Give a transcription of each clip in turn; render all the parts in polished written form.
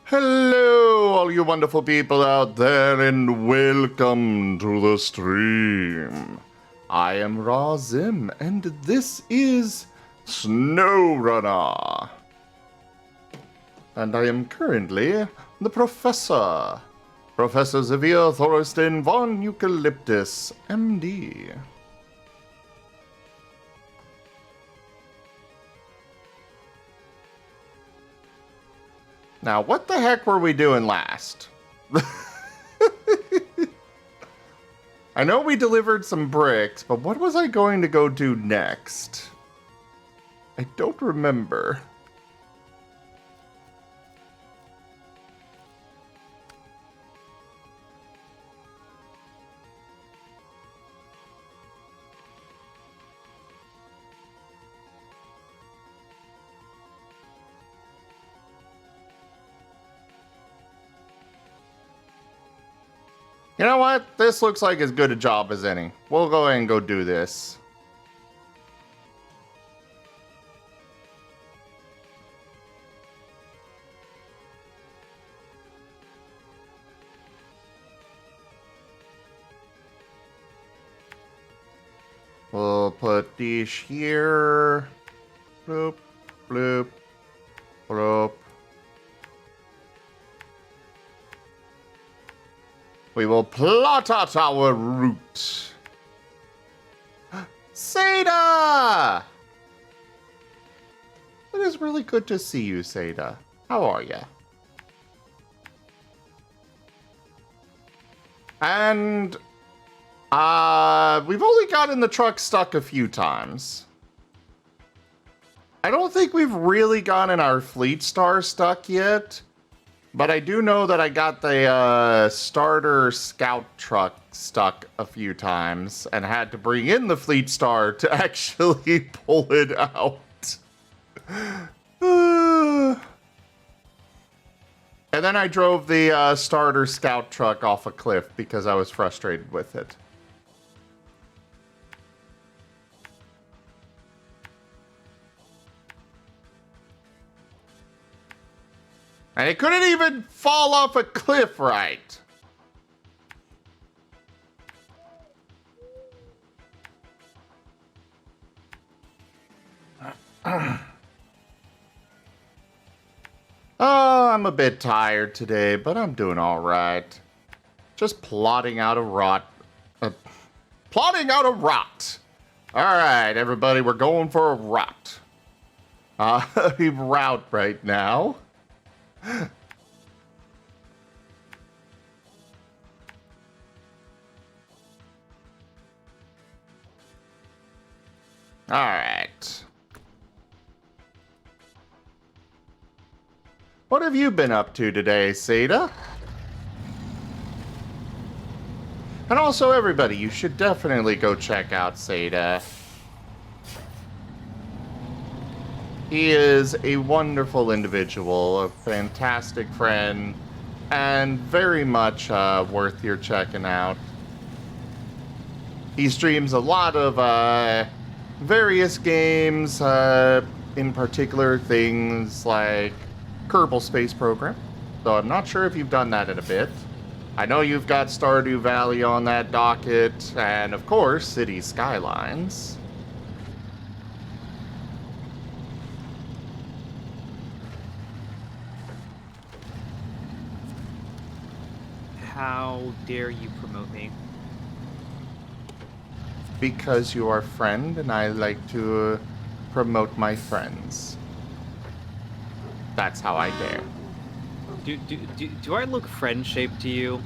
Hello, all you wonderful people out there, and welcome to the stream. I am Razim, and this is SnowRunner. And I am currently the Professor. Professor Xavier Thorsten von Eucalyptus, MD. Now, what the heck were we doing last? I know we delivered some bricks, but what was I going to go do next? I don't remember. You know what? This looks like as good a job as any. We'll go ahead and go do this. We'll put these here. Bloop, bloop, bloop. We will plot out our route. Seda! It is really good to see you, Seda. How are ya? And, we've only gotten the truck stuck a few times. I don't think we've really gotten our Fleet Star stuck yet. But I do know that I got the starter scout truck stuck a few times and had to bring in the Fleet Star to actually pull it out. And then I drove the starter scout truck off a cliff because I was frustrated with it. And it couldn't even fall off a cliff right. Oh, I'm a bit tired today, but I'm doing all right. Just plotting out a rot. Plotting out a rot. All right, everybody, we're going for a rot. A route right now. All right. What have you been up to today, Seda? And also, everybody, you should definitely go check out Seda. He is a wonderful individual, a fantastic friend, and very much worth your checking out. He streams a lot of various games, in particular things like Kerbal Space Program, though I'm not sure if you've done that in a bit. I know you've got Stardew Valley on that docket, and of course, City Skylines. How dare you promote me? Because you are a friend, and I like to promote my friends. That's how I dare. Do I look friend-shaped to you?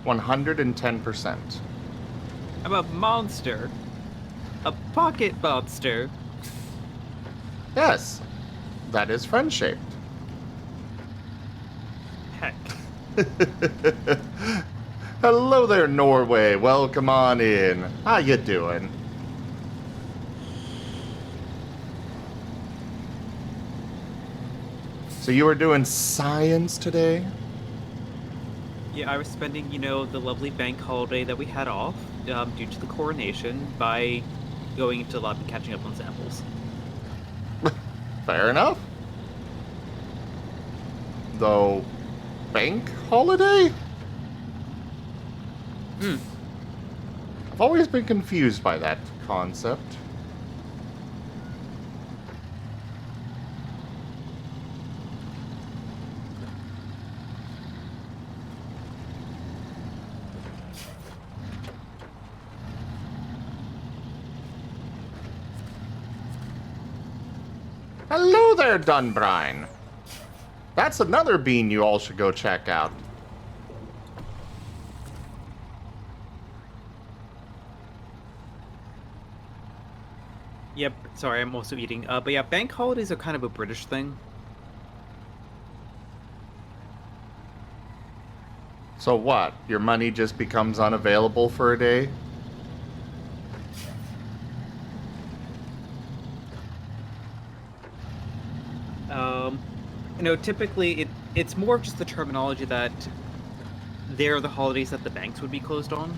110%. I'm a monster. A pocket monster. Yes, that is friend-shaped. Heck. Hello there, Norway. Welcome on in. How you doing? So you were doing science today? Yeah, I was spending, the lovely bank holiday that we had off, due to the coronation, by going into the lab and catching up on samples. Fair enough. though, bank holiday? Hmm. I've always been confused by that concept. Hello there, Dunbrine. That's another bean you all should go check out. Yep, sorry, I'm also eating. But yeah, bank holidays are kind of a British thing. So what? Your money just becomes unavailable for a day? Um, typically it's more of just the terminology that they're the holidays that the banks would be closed on.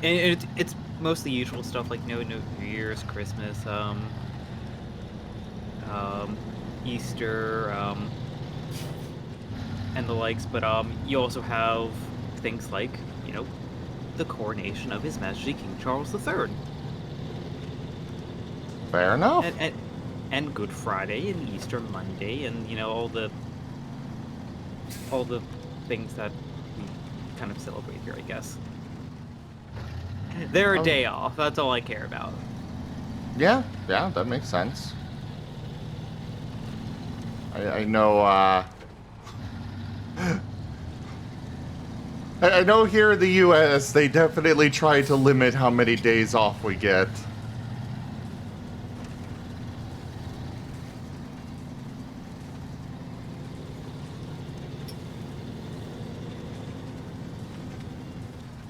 And it's mostly usual stuff like New Year's, Christmas, Easter, and the likes. But you also have things like the coronation of His Majesty King Charles III, Fair enough. and Good Friday and Easter Monday, and all the things that we kind of celebrate here, I guess. They're a day off. That's all I care about. Yeah, that makes sense. I know, I know here in the US, they definitely try to limit how many days off we get.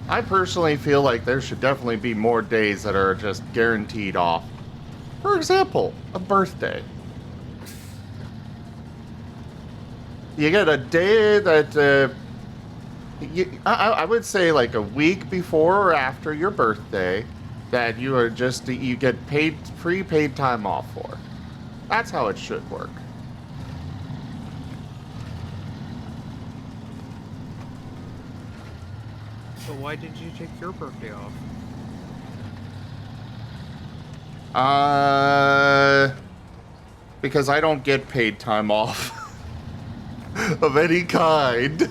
I personally feel like there should definitely be more days that are just guaranteed off. For example, a birthday. You get a day that, I would say like a week before or after your birthday that you get prepaid time off for. That's how it should work. So why did you take your birthday off? Because I don't get paid time off of any kind.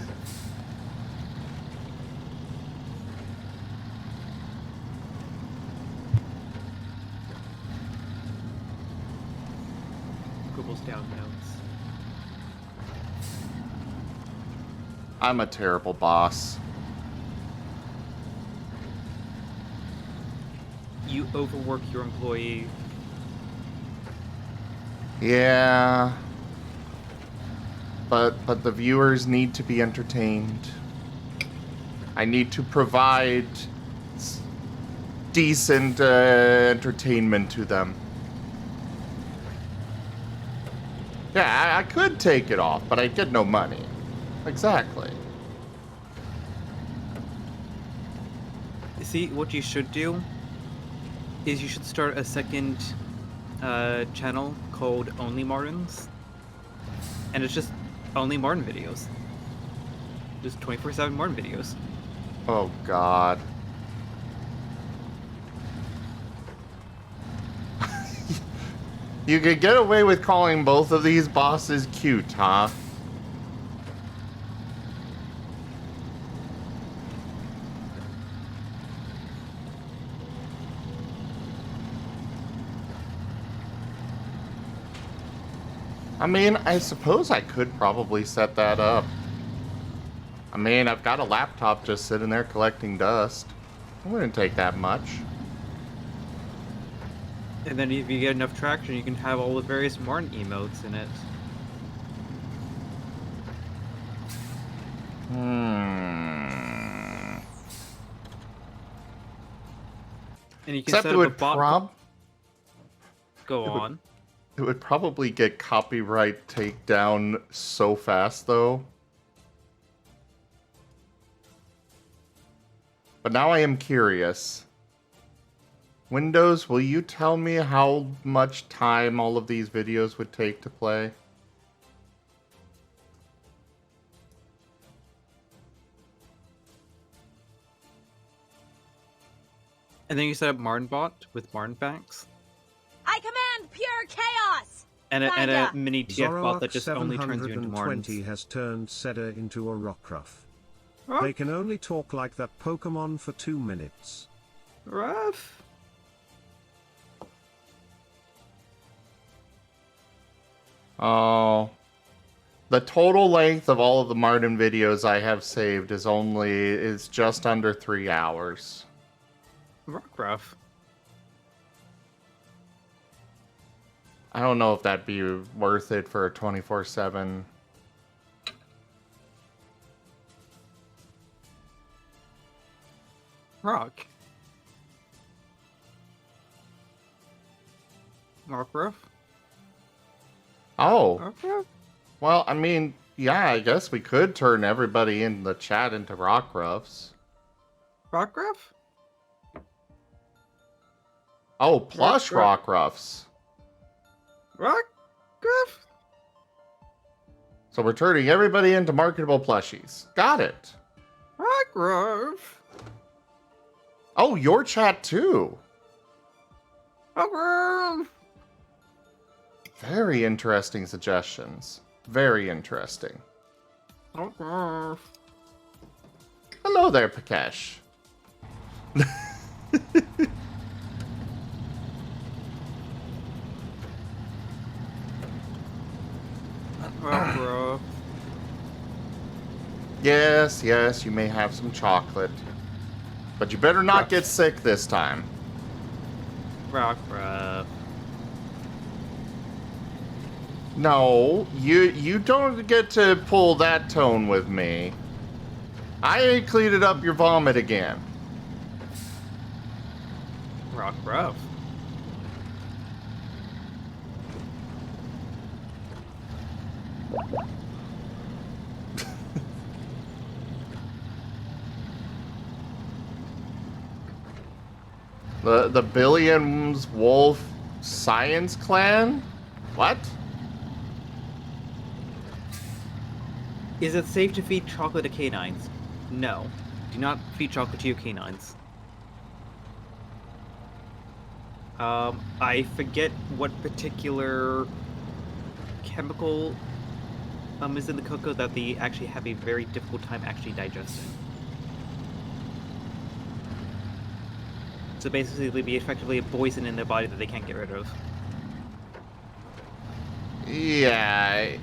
Scribbles down notes. I'm a terrible boss. You overwork your employee. Yeah. But the viewers need to be entertained. I need to provide decent entertainment to them. Yeah, I could take it off, but I get no money. Exactly. See, what you should do is you should start a second channel called Only Martens. And it's just only Marten videos. Just 24/7 Marten videos. Oh, God. You could get away with calling both of these bosses cute, huh? I mean, I suppose I could probably set that up. I mean, I've got a laptop just sitting there collecting dust. It wouldn't take that much. And then if you get enough traction, you can have all the various Marten emotes in it. And you can Except set it up would a bot. Go on. It would probably get copyright takedown so fast, though. But now I am curious. Windows, will you tell me how much time all of these videos would take to play? And then you set up Marten bot with Marten facts. I command pure chaos! And a Kinda. mini TF bot that Zoroark just only turns you into 720 Martens. has turned Cedar into a Rockruff. Huh? They can only talk like that Pokemon for 2 minutes. Rough. Oh. The total length of all of the Marten videos I have saved is just under 3 hours. Rough. I don't know if that'd be worth it for a 24/7. Rock. Rough. Oh. Rough. Well, I mean, yeah, I guess we could turn everybody in the chat into Rockruffs. Rough. Oh, plush Rockruffs. Rough. So we're turning everybody into marketable plushies. Got it. Rough. Oh, your chat too. Rough. Very interesting suggestions. Very interesting. Rough. Hello there, Pikesh. Rough. Yes, you may have some chocolate. But you better not get sick this time. Rough. No, you don't get to pull that tone with me. I ain't cleaned up your vomit again. Rough. The Billions Wolf Science Clan? What? Is it safe to feed chocolate to canines? No. Do not feed chocolate to your canines. I forget what particular chemical is in the cocoa that they actually have a very difficult time actually digesting. So basically, they'd be effectively a poison in their body that they can't get rid of. Yeah.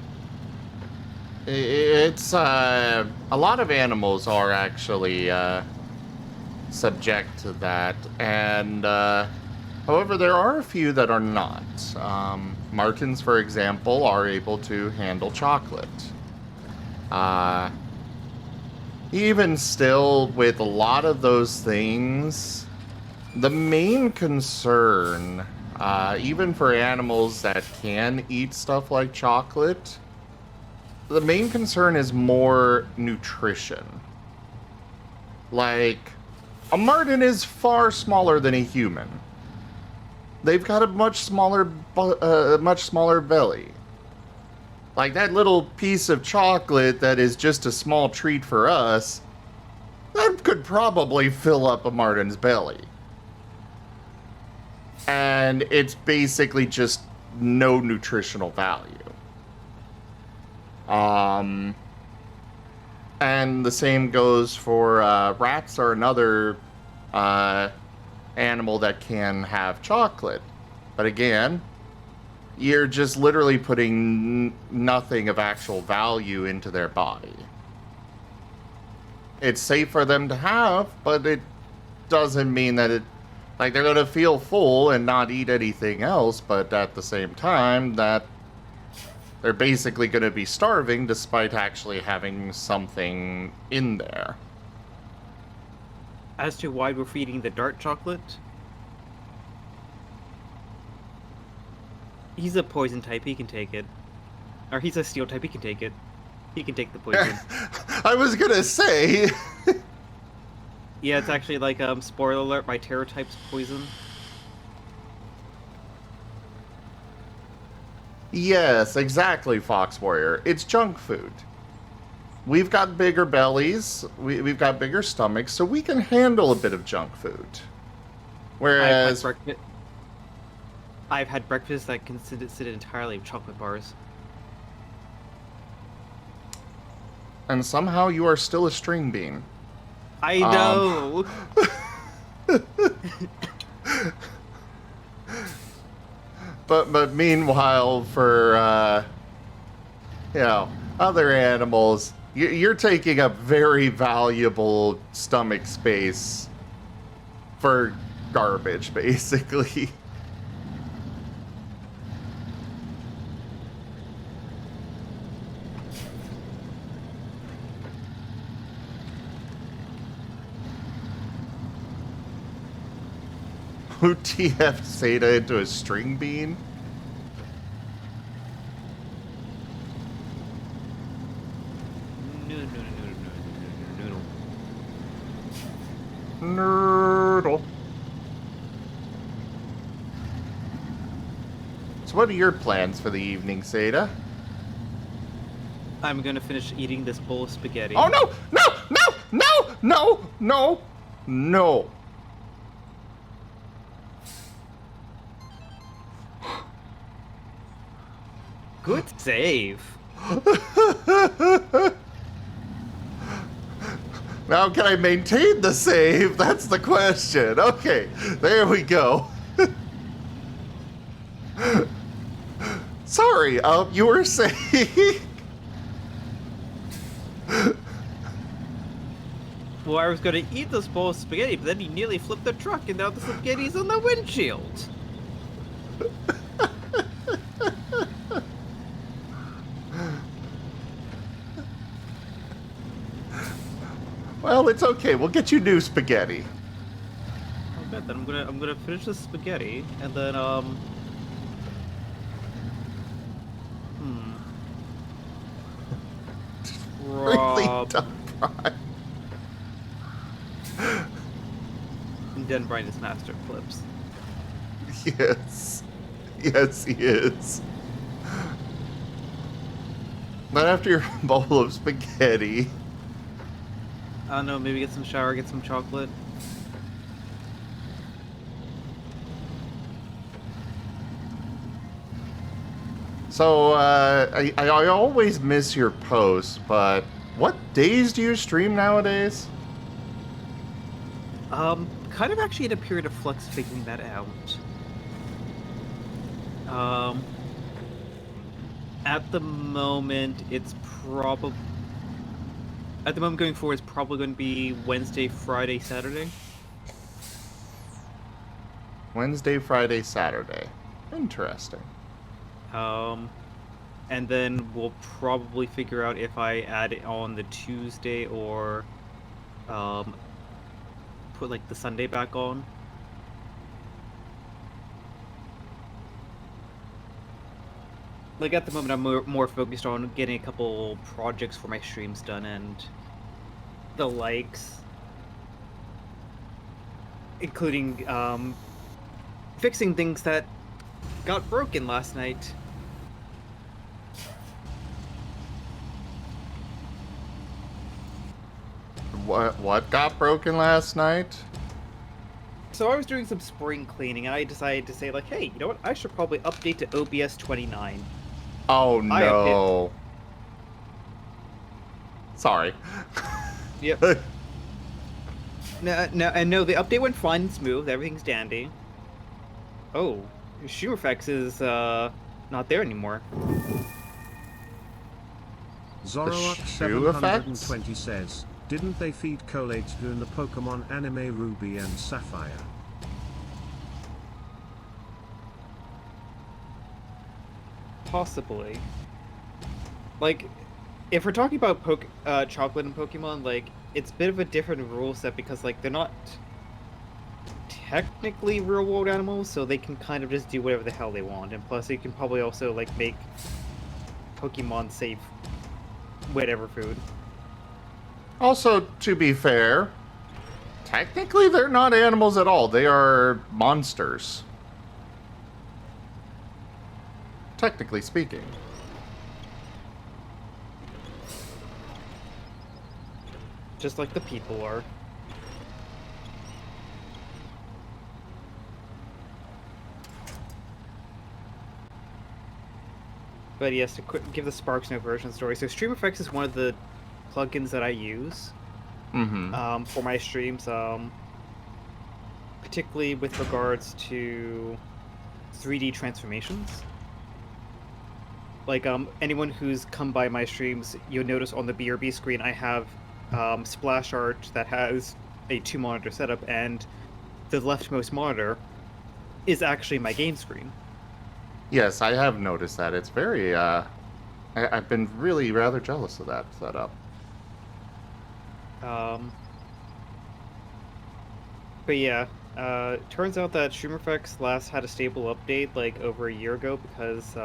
It's, a lot of animals are actually, subject to that, and, however, there are a few that are not. Martens, for example, are able to handle chocolate. Even still, with a lot of those things, the main concern, even for animals that can eat stuff like chocolate, the main concern is more nutrition. Like, a Marten is far smaller than a human. They've got a much smaller belly. Like, that little piece of chocolate that is just a small treat for us, that could probably fill up a Marten's belly. And it's basically just no nutritional value. And the same goes for rats are another animal that can have chocolate. But again, you're just literally putting nothing of actual value into their body. It's safe for them to have, but it doesn't mean that it... Like, they're going to feel full and not eat anything else, but at the same time, that they're basically going to be starving despite actually having something in there. As to why we're feeding the dark chocolate, he's a poison type, he can take it. Or he's a steel type, he can take it. He can take the poison. I was going to say... Yeah, it's actually like, spoiler alert, my terror type's poison. Yes, exactly, Fox Warrior. It's junk food. We've got bigger bellies, we've got bigger stomachs, so we can handle a bit of junk food. Whereas, I've had breakfast that consisted entirely of chocolate bars. and somehow you are still a string bean. I know. But meanwhile, for other animals, you're taking up very valuable stomach space for garbage, basically. Who TF Zeta into a string bean? Nerdle. So what are your plans for the evening, Zeta? I'm gonna finish eating this bowl of spaghetti. Oh no! No! No! No! No! No! No! Good save. Now can I maintain the save? That's the question. Okay, there we go. Sorry, you were saying... Well, I was gonna eat this bowl of spaghetti, but then he nearly flipped the truck and now the spaghetti's on the windshield. Well, it's okay. We'll get you new spaghetti. Oh, good. Then I'm gonna finish the spaghetti and then Really Rob. dumb, Brian. And then Brian is master of flips. Yes. Yes, he is. Not after your bowl of spaghetti. I don't know, maybe get some shower, get some chocolate. So, I always miss your posts, but what days do you stream nowadays? Kind of actually in a period of flux figuring that out. At the moment, it's probably... At the moment going forward, it's probably going to be Wednesday, Friday, Saturday. Wednesday, Friday, Saturday. Interesting. And then we'll probably figure out if I add it on the Tuesday or, put like the Sunday back on. Like at the moment, I'm more focused on getting a couple projects for my streams done and the likes, including fixing things that got broken last night. What got broken last night? So I was doing some spring cleaning, and I decided to say, like, hey, you know what? I should probably update to OBS 29. Oh no. Sorry. Yep. No, the update went fine and smooth. Everything's dandy. Oh, Shoe Effects is not there anymore. Zoroark720 says, didn't they feed collates in the Pokemon anime Ruby and Sapphire? Possibly. Like, if we're talking about chocolate and Pokemon, like, it's a bit of a different rule set because, like, they're not technically real-world animals, so they can kind of just do whatever the hell they want. And plus, you can probably also, like, make Pokemon safe whatever food. Also, to be fair, technically they're not animals at all. They are monsters. Technically speaking. Just like the people are. But yes, to give the Sparks no version story. So StreamFX is one of the plugins that I use for my streams, particularly with regards to 3D transformations. Like, anyone who's come by my streams, you'll notice on the BRB screen I have splash art that has a 2-monitor setup, and the leftmost monitor is actually my game screen. Yes, I have noticed that. It's very, I've been really rather jealous of that setup. But yeah, turns out that StreamFX last had a stable update like over a year ago because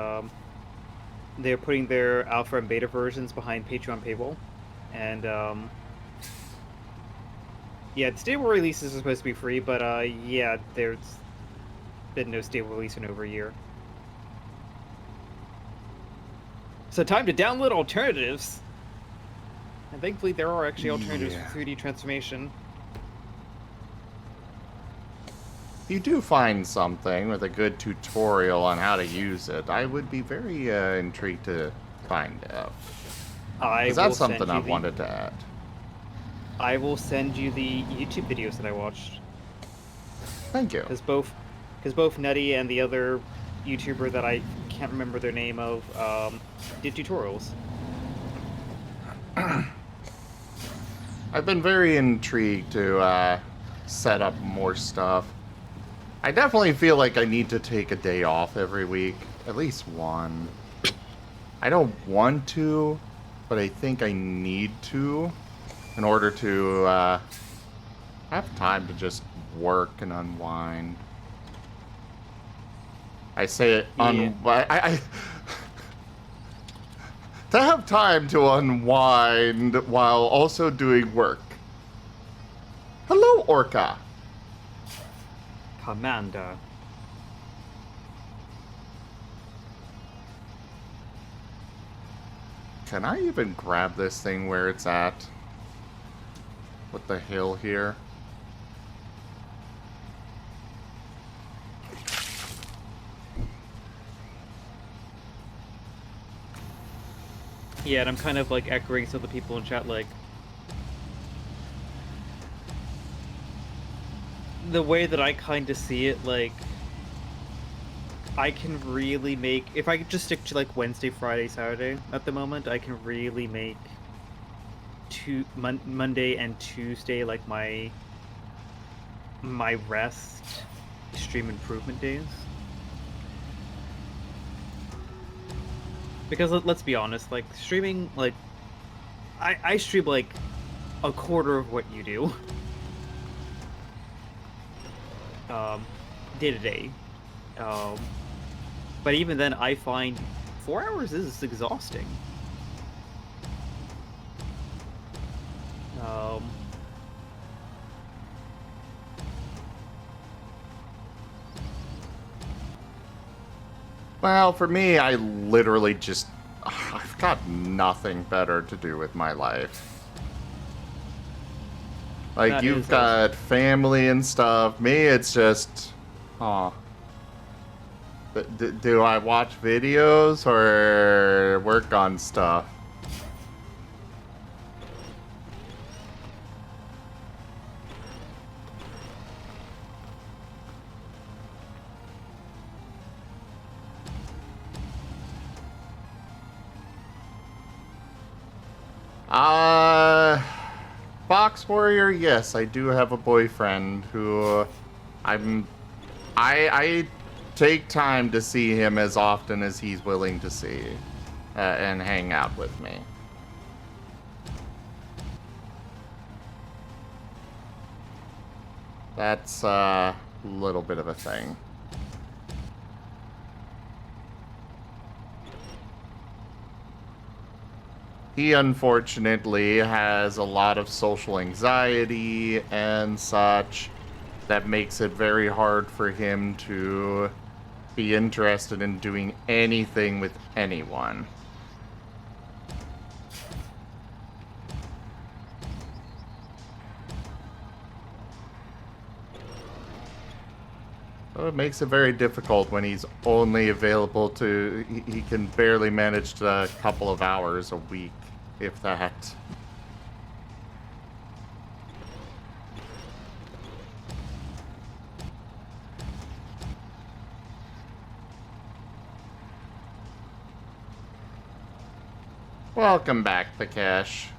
they're putting their alpha and beta versions behind Patreon paywall, and yeah, the stable releases are supposed to be free, but yeah, there's been no stable release in over a year. So time to download alternatives. And thankfully there are actually alternatives for 3D transformation. If you do find something with a good tutorial on how to use it, I would be very intrigued to find out. Because that's something I've wanted to add. I will send you the YouTube videos that I watched. Thank you. Because both Nutty and the other YouTuber that I can't remember their name of did tutorials. I've been very intrigued to set up more stuff. I definitely feel like I need to take a day off every week. At least one. I don't want to, but I think I need to in order to have time to just work and unwind. I say it to have time to unwind while also doing work. Hello, Orca. Commander. Can I even grab this thing where it's at? With the hill here? Yeah, and I'm kind of like echoing some of the people in chat, like the way that I kind of see it, like I can really make, if I could just stick to like Wednesday, Friday, Saturday at the moment, I can really make Monday and Tuesday like my rest stream improvement days. Because let's be honest, like streaming, like I stream like a quarter of what you do, day to day. But even then, I find 4 hours is exhausting. Well, for me, I literally just... I've got nothing better to do with my life. Like, That you've got family and stuff. Me, it's just... Aw. Do I watch videos or work on stuff? Fox Warrior, yes, I do have a boyfriend who I take time to see him as often as he's willing to see and hang out with me. That's a little bit of a thing. He unfortunately has a lot of social anxiety and such that makes it very hard for him to be interested in doing anything with anyone. So it makes it very difficult when he's only available to... He can barely manage a couple of hours a week, if that. Welcome back, Takesh.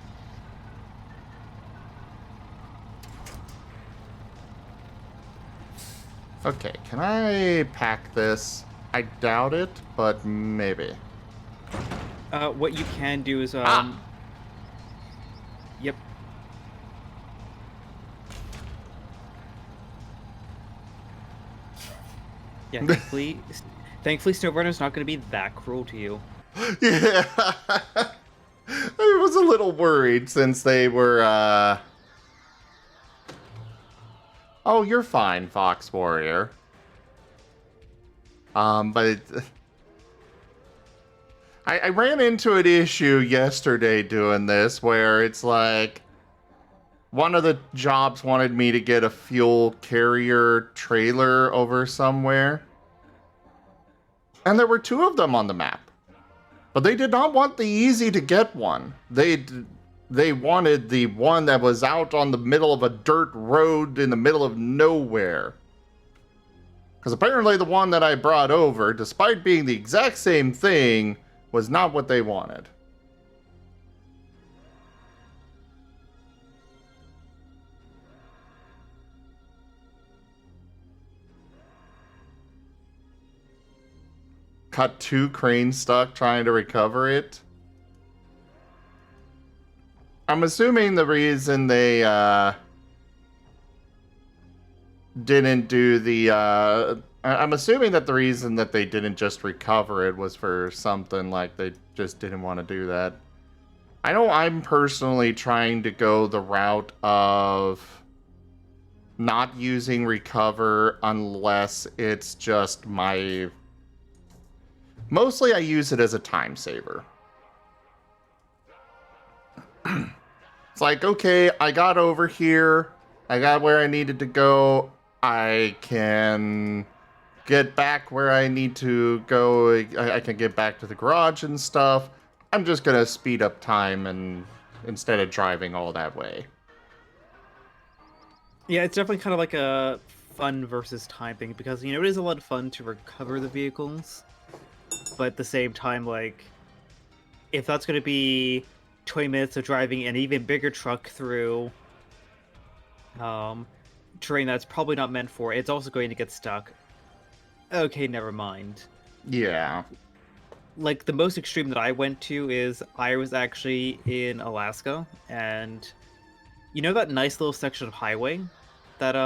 Okay, can I pack this? I doubt it, but maybe. What you can do is Yep. Yeah, thankfully, SnowRunner's not going to be that cruel to you. Yeah. I was a little worried since they were, Oh, you're fine, Fox Warrior. But... I ran into an issue yesterday doing this where it's like... One of the jobs wanted me to get a fuel carrier trailer over somewhere. And there were 2 of them on the map. But they did not want the easy to get one. They wanted the one that was out on the middle of a dirt road in the middle of nowhere. Because apparently the one that I brought over, despite being the exact same thing, was not what they wanted. Got 2 cranes stuck trying to recover it. I'm assuming the reason they didn't do the I'm assuming that the reason that they didn't just recover it was for something like they just didn't want to do that. I know I'm personally trying to go the route of not using recover unless it's just my... Mostly I use it as a time saver. It's like, okay, I got over here. I got where I needed to go. I can get back where I need to go. I can get back to the garage and stuff. I'm just going to speed up time and instead of driving all that way. Yeah, it's definitely kind of like a fun versus time thing because, you know, it is a lot of fun to recover the vehicles. But at the same time, like, if that's going to be 20 minutes of driving an even bigger truck through terrain that's probably not meant for it, it's also going to get stuck. Okay, never mind. Yeah. Like, the most extreme that I went to is I was actually in Alaska, and you know that nice little section of highway that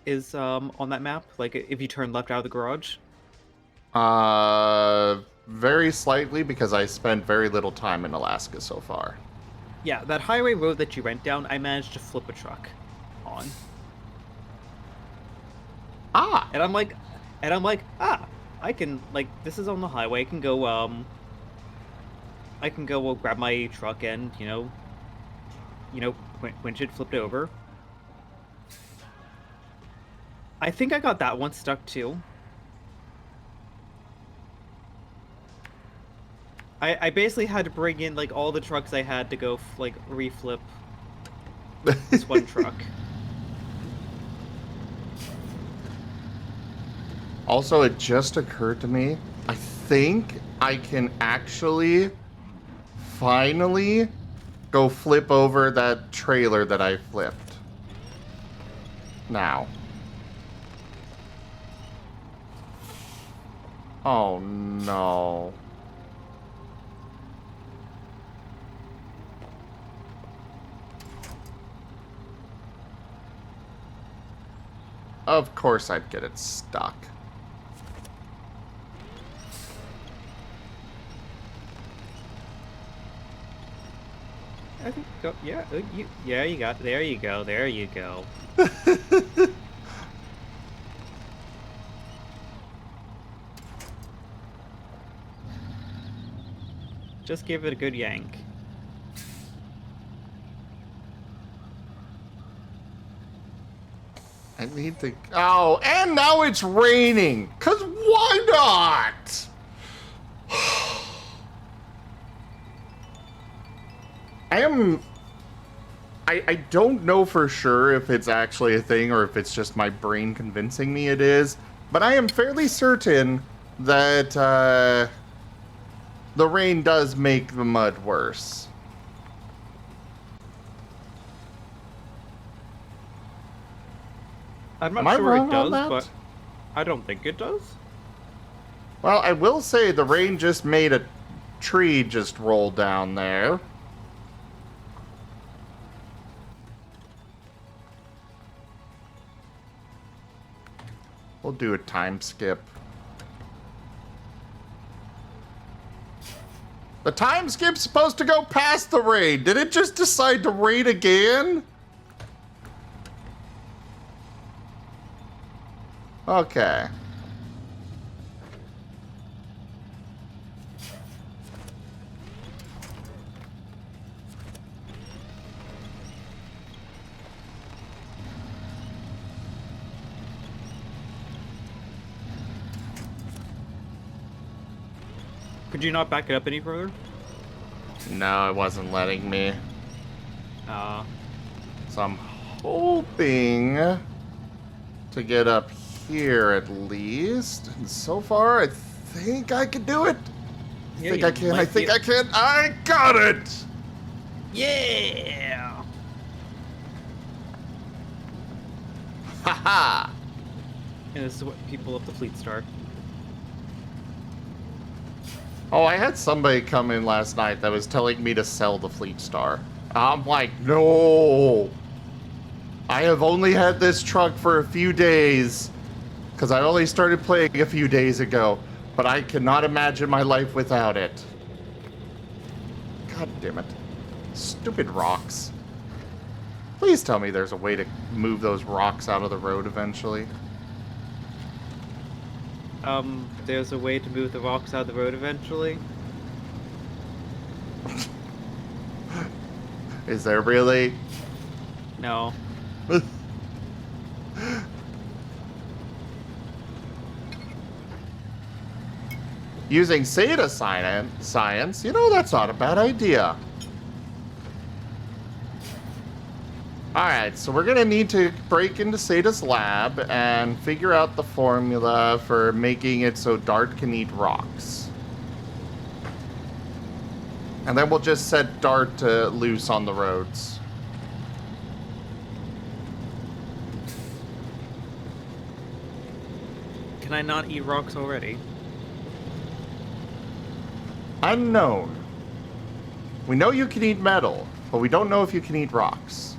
is on that map? Like, if you turn left out of the garage? Very slightly because I spent very little time in Alaska so far. Yeah, that highway road that you went down, I managed to flip a truck on. Ah! And I'm like, I can, like, this is on the highway, I can go grab my truck and, winch it, flipped over. I think I got that one stuck too. I basically had to bring in, like, all the trucks I had to go, reflip this one truck. Also, it just occurred to me, I think I can actually finally go flip over that trailer that I flipped. Now. Oh no. Of course I'd get it stuck. I think there you go. Just give it a good yank. I need to... Oh, and now it's raining. Because why not? I don't know for sure if it's actually a thing or if it's just my brain convincing me it is, but I am fairly certain that the rain does make the mud worse. I'm not Am I sure wrong it on does, that? but I don't think it does. Well, I will say the rain just made a tree just roll down there. We'll do a time skip. The time skip's supposed to go past the rain. Did it just decide to rain again? Okay. Could you not back it up any further? No, it wasn't letting me. Uh, So I'm hoping to get up here at least. And so far, I think I can do it. I think I can. I think I can. I got it! Yeah! Haha! And this is what people of the fleet start. Oh, I had somebody come in last night that was telling me to sell the Fleet Star. I'm like, no! I have only had this truck for a few days, because I only started playing a few days ago, but I cannot imagine my life without it. God damn it. Stupid rocks. Please tell me there's a way to move those rocks out of the road eventually. There's a way to move the rocks out of the road eventually. Is there really? No. Using Zeta science, you know, that's not a bad idea. Alright, so we're gonna need to break into Zeta's lab and figure out the formula for making it so Dart can eat rocks. And then we'll just set Dart loose on the roads. Can I not eat rocks already? Unknown. We know you can eat metal, but we don't know if you can eat rocks.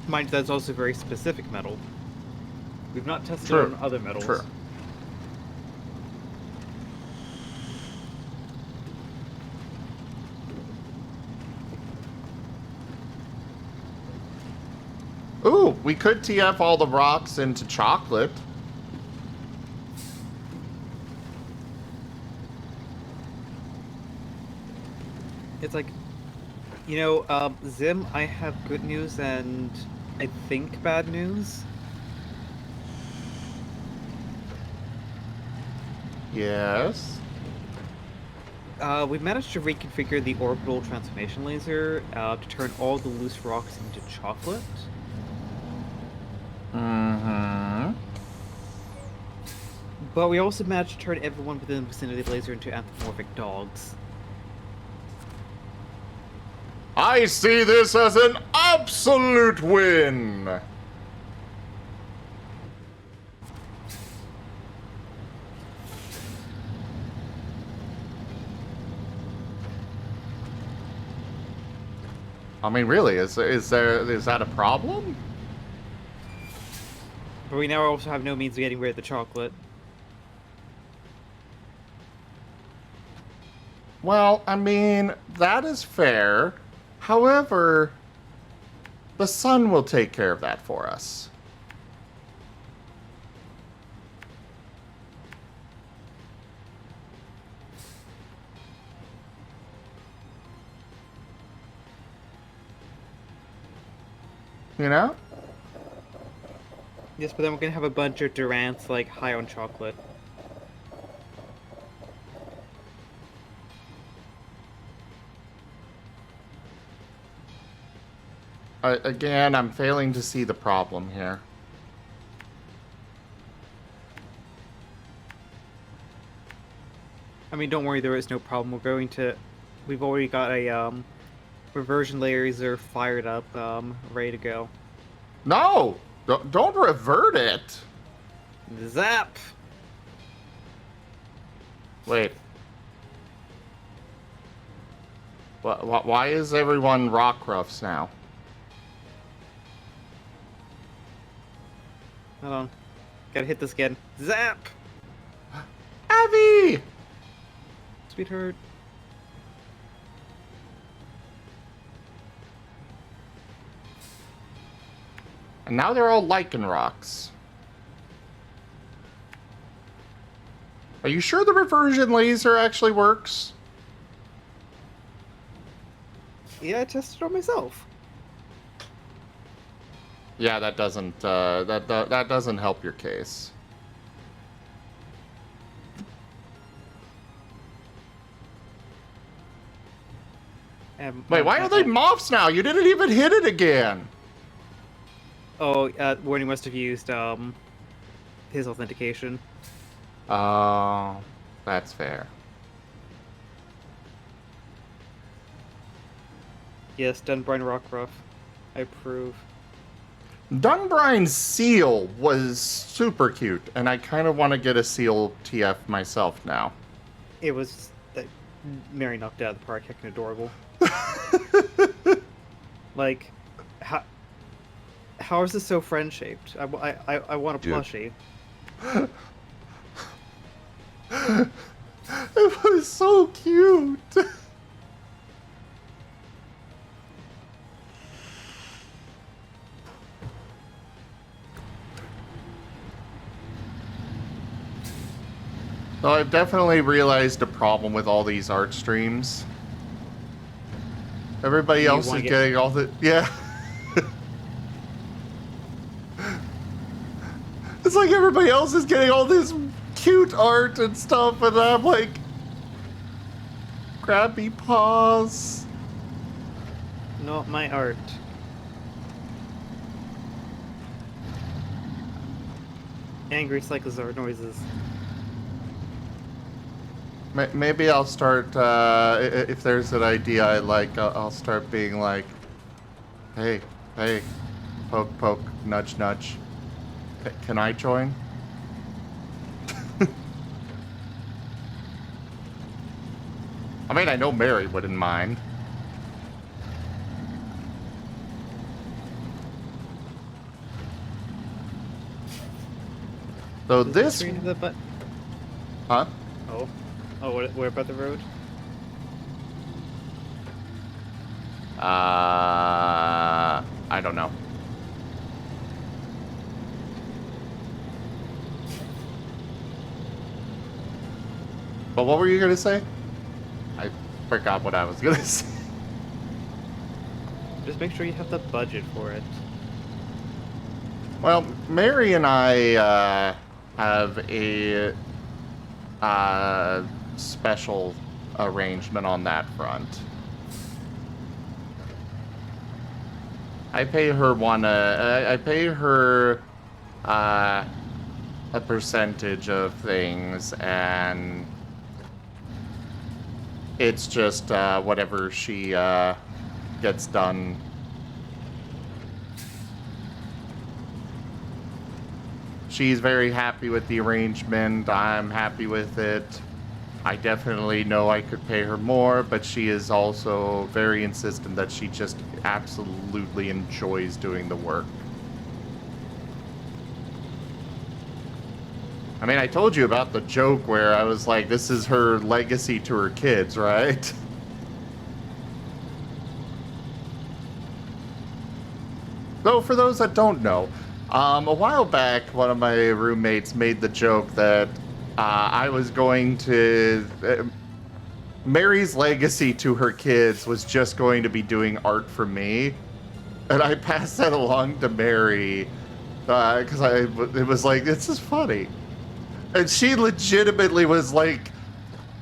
Mind that's also very specific metal. We've not tested True. it on other metals. True. Ooh, we could TF all the rocks into chocolate. It's like, Zim, I have good news and I think bad news. Yes. We managed to reconfigure the orbital transformation laser to turn all the loose rocks into chocolate. Mm-hmm. But we also managed to turn everyone within the vicinity of the laser into anthropomorphic dogs. I see this as an absolute win! I mean, really, is that a problem? But we now also have no means of getting rid of the chocolate. Well, I mean, that is fair. However, the sun will take care of that for us. You know? Yes, but then we're gonna have a bunch of Durants, like, high on chocolate. Again, I'm failing to see the problem here. I mean, don't worry, there is no problem. We've already got a, reversion laser fired up, ready to go. No! Don't revert it! Zap! Wait. Why is everyone Rockruffs now? Hold on. Gotta hit this again. Zap! Abby! Sweetheart. And now they're all lichen rocks. Are you sure the reversion laser actually works? Yeah, I tested it on myself. Yeah, that doesn't that doesn't help your case. Wait, why are they moths now? You didn't even hit it again. Oh, Warning must have used his authentication. Oh, that's fair. Yes, Dunbrine Rockruff. I approve. Dunbrine's seal was super cute, and I kind of want to get a seal TF myself now. It was that Mary knocked it out of the park, heckin' adorable. Like, how is this so friend shaped? I want a plushie. It was so cute. So I've definitely realized a problem with all these art streams. Everybody else is getting all the... Yeah. It's like everybody else is getting all this cute art and stuff, and I'm like... Grabby paws. Not my art. Angry Cyclozard noises. Maybe I'll start, if there's an idea I like, I'll start being like, hey, poke, poke, nudge, nudge. Can I join? I mean, I know Mary wouldn't mind. So this... Huh? Oh. Oh, where about the road? I don't know. But what were you gonna say? I forgot what I was gonna say. Just make sure you have the budget for it. Well, Mary and I have a special arrangement on that front. I pay her I pay her a percentage of things, and it's just whatever she gets done. She's very happy with the arrangement. I'm happy with it. I definitely know I could pay her more, but she is also very insistent that she just absolutely enjoys doing the work. I mean, I told you about the joke where I was like, this is her legacy to her kids, right? So, for those that don't know, a while back, one of my roommates made the joke that I was going to... Mary's legacy to her kids was just going to be doing art for me. And I passed that along to Mary, because it was like, this is funny. And she legitimately was like,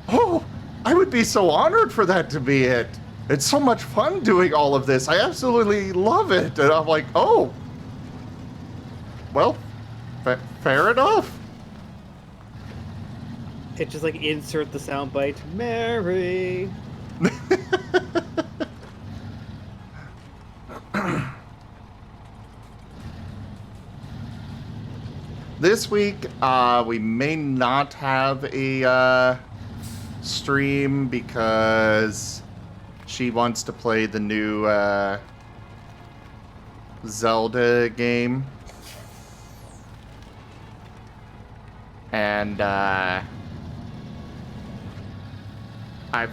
oh, I would be so honored for that to be it. It's so much fun doing all of this. I absolutely love it. And I'm like, oh, well, fair enough. It just like insert the soundbite, Mary. This week, we may not have a stream because she wants to play the new Zelda game. And I've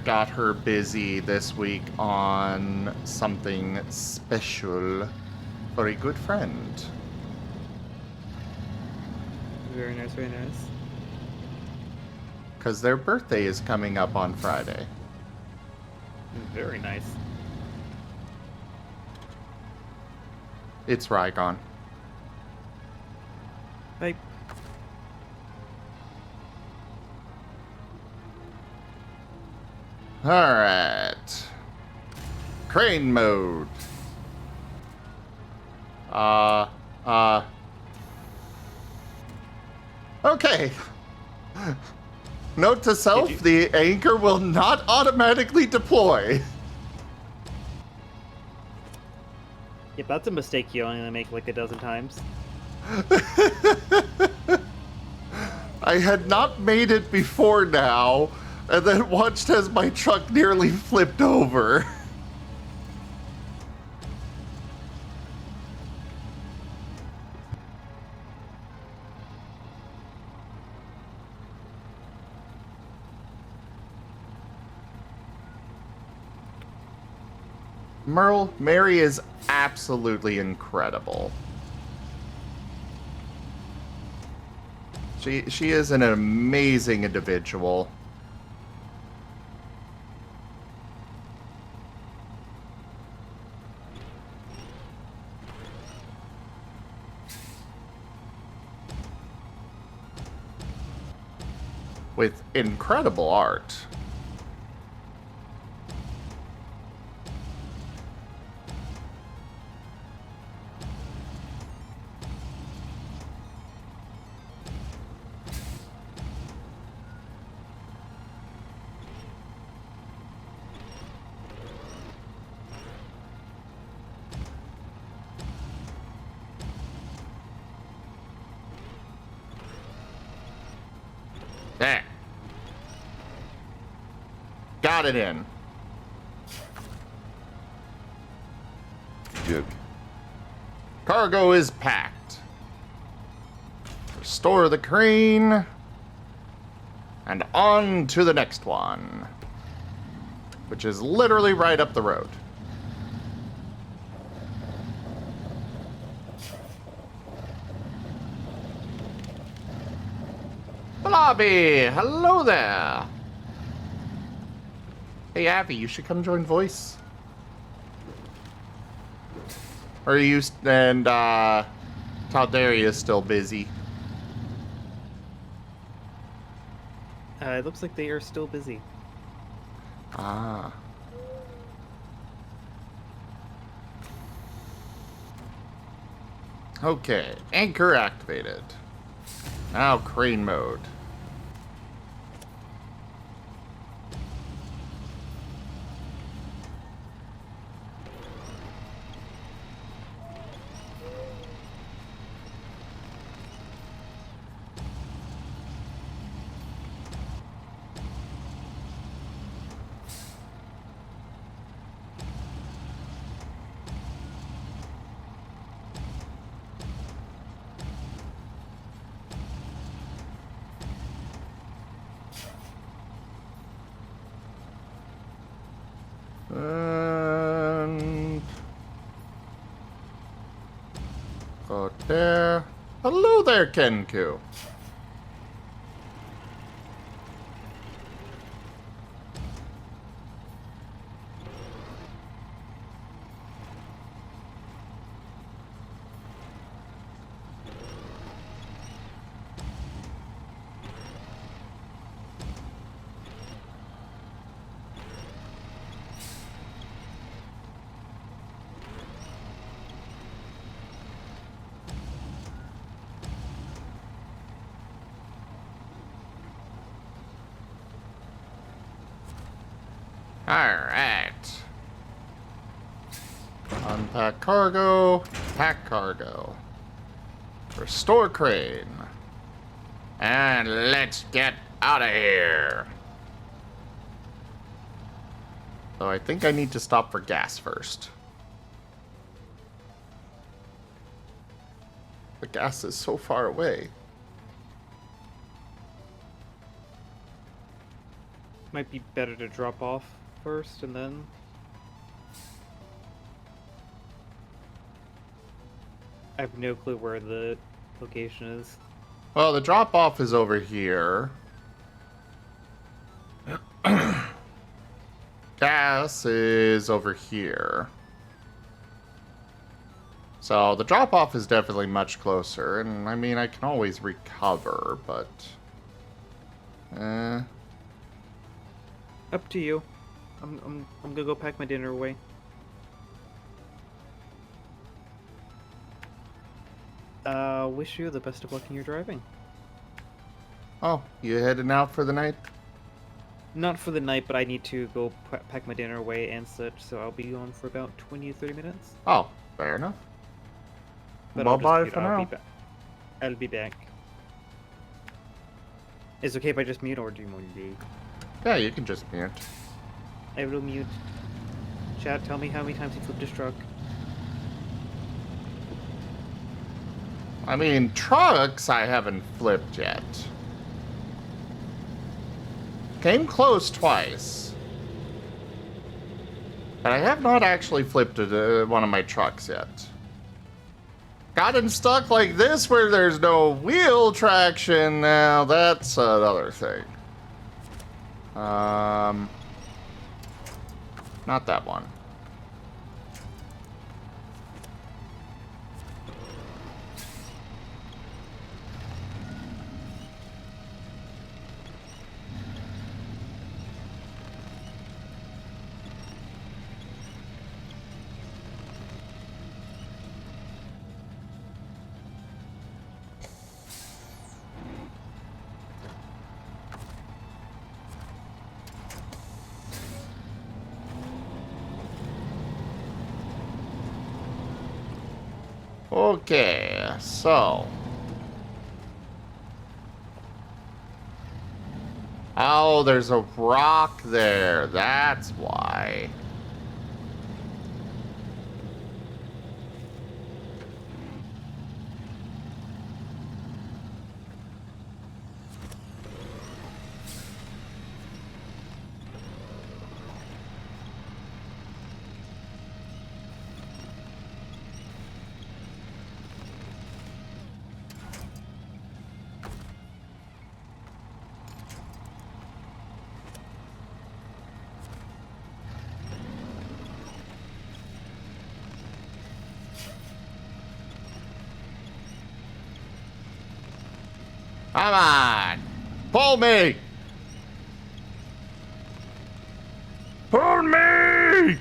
got her busy this week on something special for a good friend. Very nice, very nice. Because their birthday is coming up on Friday. Very nice. It's Rygon. Bye. Alright. Crane mode. Okay. Note to self, the anchor will not automatically deploy. Yep, that's a mistake you only make like a dozen times. I had not made it before now, and then watched as my truck nearly flipped over. Mary is absolutely incredible. She is an amazing individual. With incredible art. There. Got it in. Good. Cargo is packed. Restore the crane. And on to the next one. Which is literally right up the road. Blobby! Hello there! Hey, Abby, you should come join Voice. Or are you and Taldari is still busy? It looks like they are still busy. Ah. Okay, anchor activated. Now crane mode. And go there. Hello there, Kenku. Alright. Unpack cargo. Pack cargo. Restore crane. And let's get out of here. So I think I need to stop for gas first. The gas is so far away. Might be better to drop off first and then. I have no clue where the location is. Well, the drop-off is over here. Gas is over here. So the drop-off is definitely much closer, and I mean, I can always recover, but... Up to you. I'm gonna go pack my dinner away. Wish you the best of luck in your driving. Oh, you heading out for the night? Not for the night, but I need to go pack my dinner away and such, so I'll be on for about 20 to 30 minutes. Oh, fair enough. But I'll Bye-bye just for now. I'll be back. Is it okay if I just mute, or do you want me? Yeah, you can just mute. I will mute. Chat, tell me how many times you flipped his truck. I mean, trucks I haven't flipped yet. Came close twice. But I have not actually flipped one of my trucks yet. Gotten stuck like this where there's no wheel traction, now that's another thing. Not that one. Okay, so. Oh, there's a rock there. That's why. Come on! Pull me! Pull me!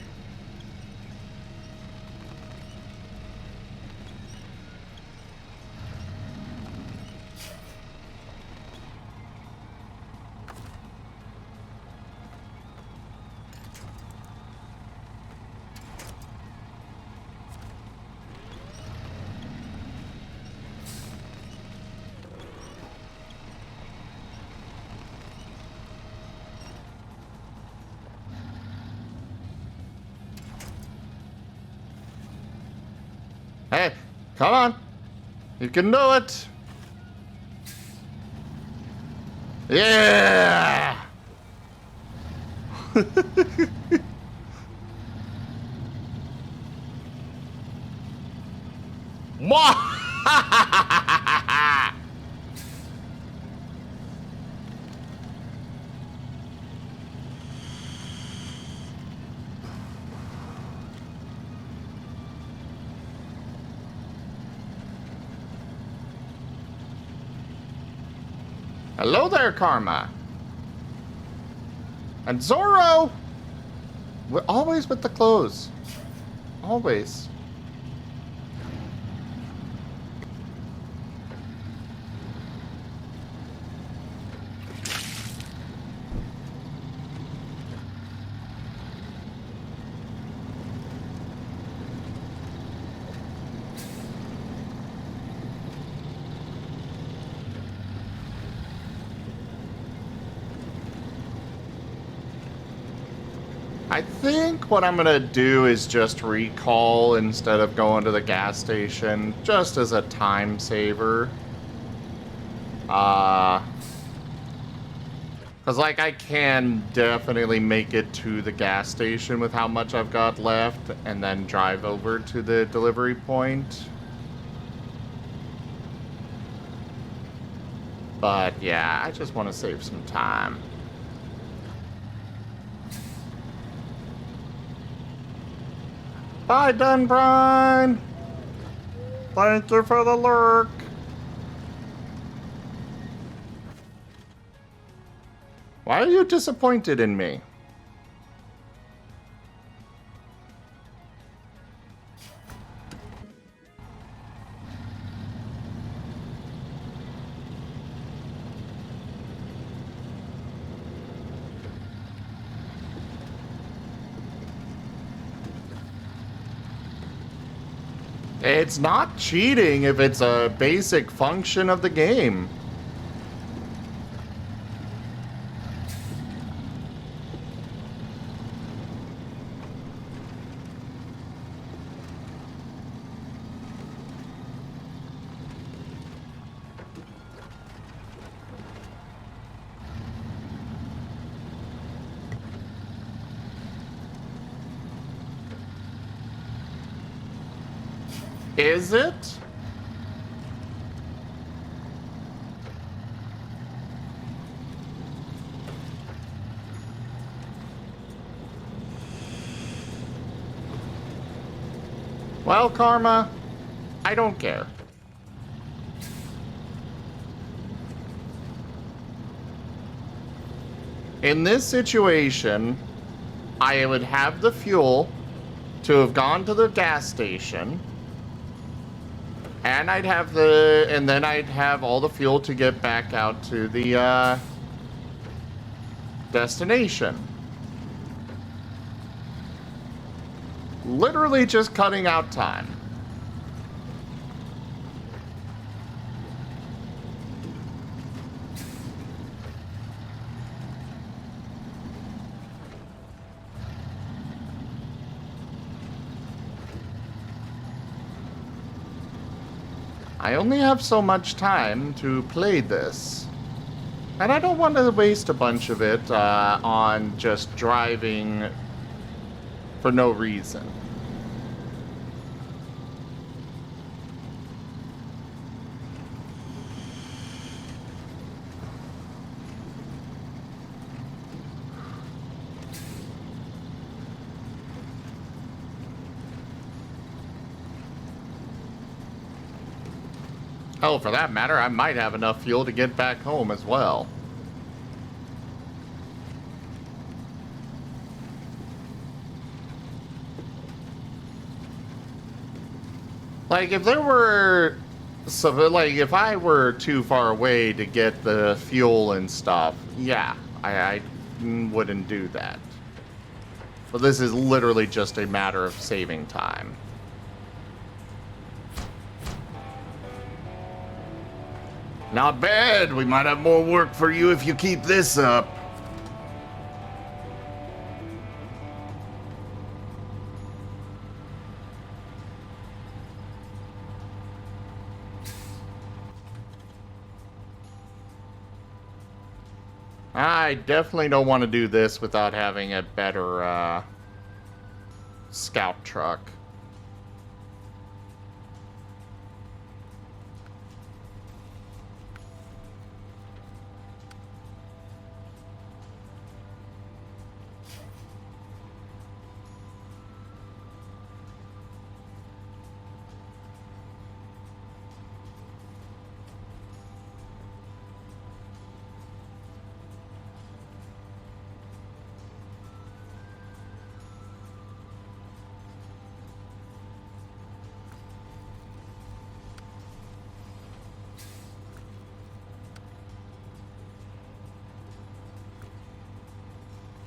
Hey, come on. You can do it. Yeah! Hello there, Karma. And Zorro! We're always with the clothes. Always. I think what I'm gonna do is just recall instead of going to the gas station, just as a time saver. Because, like, I can definitely make it to the gas station with how much I've got left, and then drive over to the delivery point. But, yeah, I just want to save some time. Bye, Dunbrine! Thank you for the lurk! Why are you disappointed in me? It's not cheating if it's a basic function of the game. Is it? Well, Karma, I don't care. In this situation, I would have the fuel to have gone to the gas station, and then I'd have all the fuel to get back out to the destination. Literally just cutting out time. I only have so much time to play this. And I don't want to waste a bunch of it on just driving for no reason. Hell, for that matter, I might have enough fuel to get back home as well. Like, if there were... So, like, if I were too far away to get the fuel and stuff, yeah, I wouldn't do that. But this is literally just a matter of saving time. Not bad. We might have more work for you if you keep this up. I definitely don't want to do this without having a better scout truck.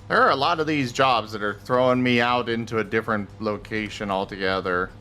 There are a lot of these jobs that are throwing me out into a different location altogether.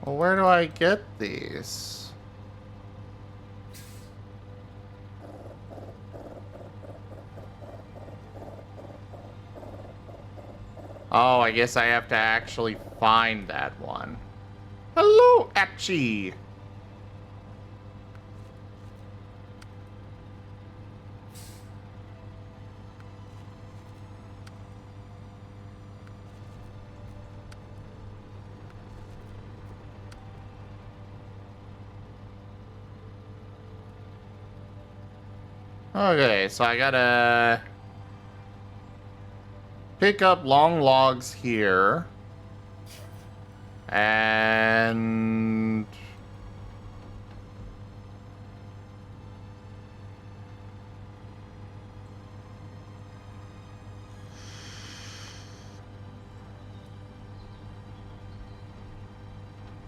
Well, where do I get these? Oh, I guess I have to actually find that one. Hello, Atchi! Okay, so I gotta pick up long logs here. And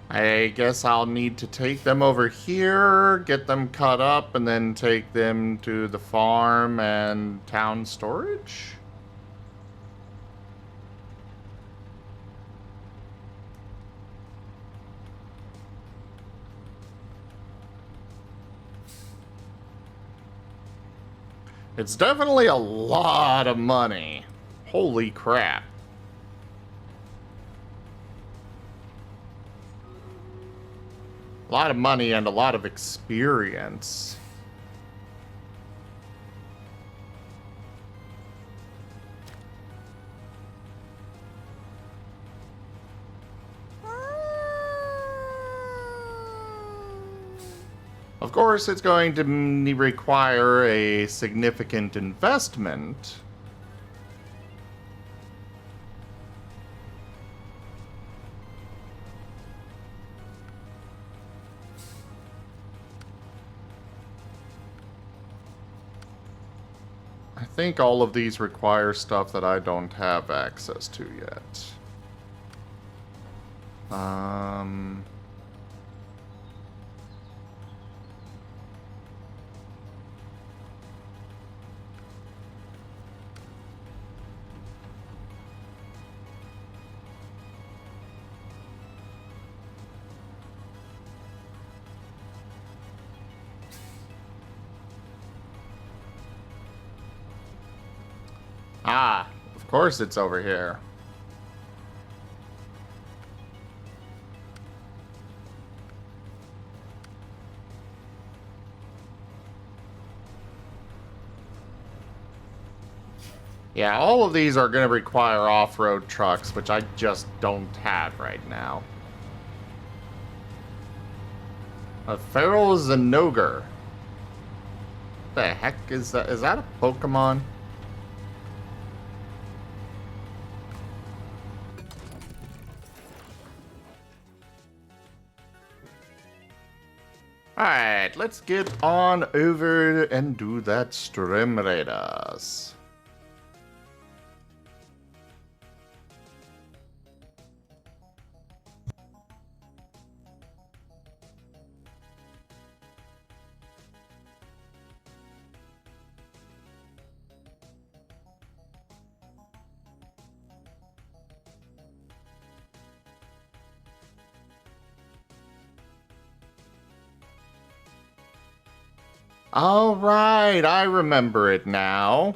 I guess I'll need to take them over here, get them cut up, and then take them to the farm and town storage. It's definitely a lot of money. Holy crap. A lot of money and a lot of experience. Of course, it's going to require a significant investment. I think all of these require stuff that I don't have access to yet. Ah, of course it's over here. Yeah, all of these are going to require off-road trucks, which I just don't have right now. A feral Zinogre. What the heck is that? Is that a Pokemon? Alright, let's get on over and do that Stream Raiders. All right, I remember it now.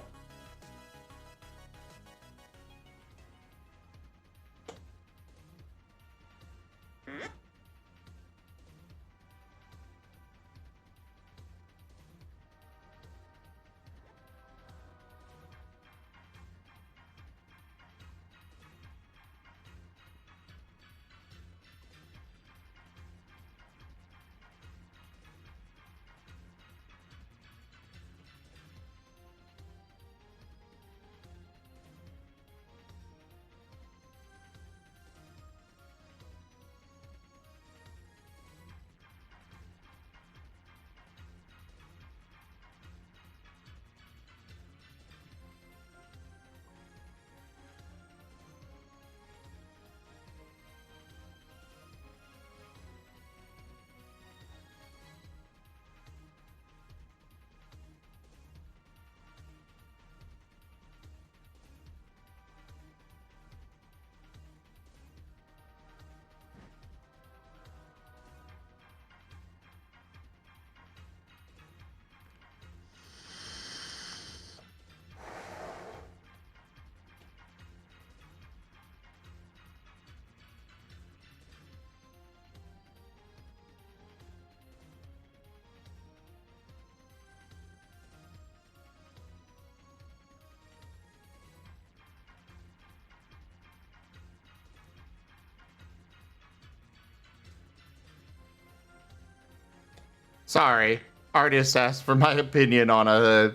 Sorry. Artist asked for my opinion on a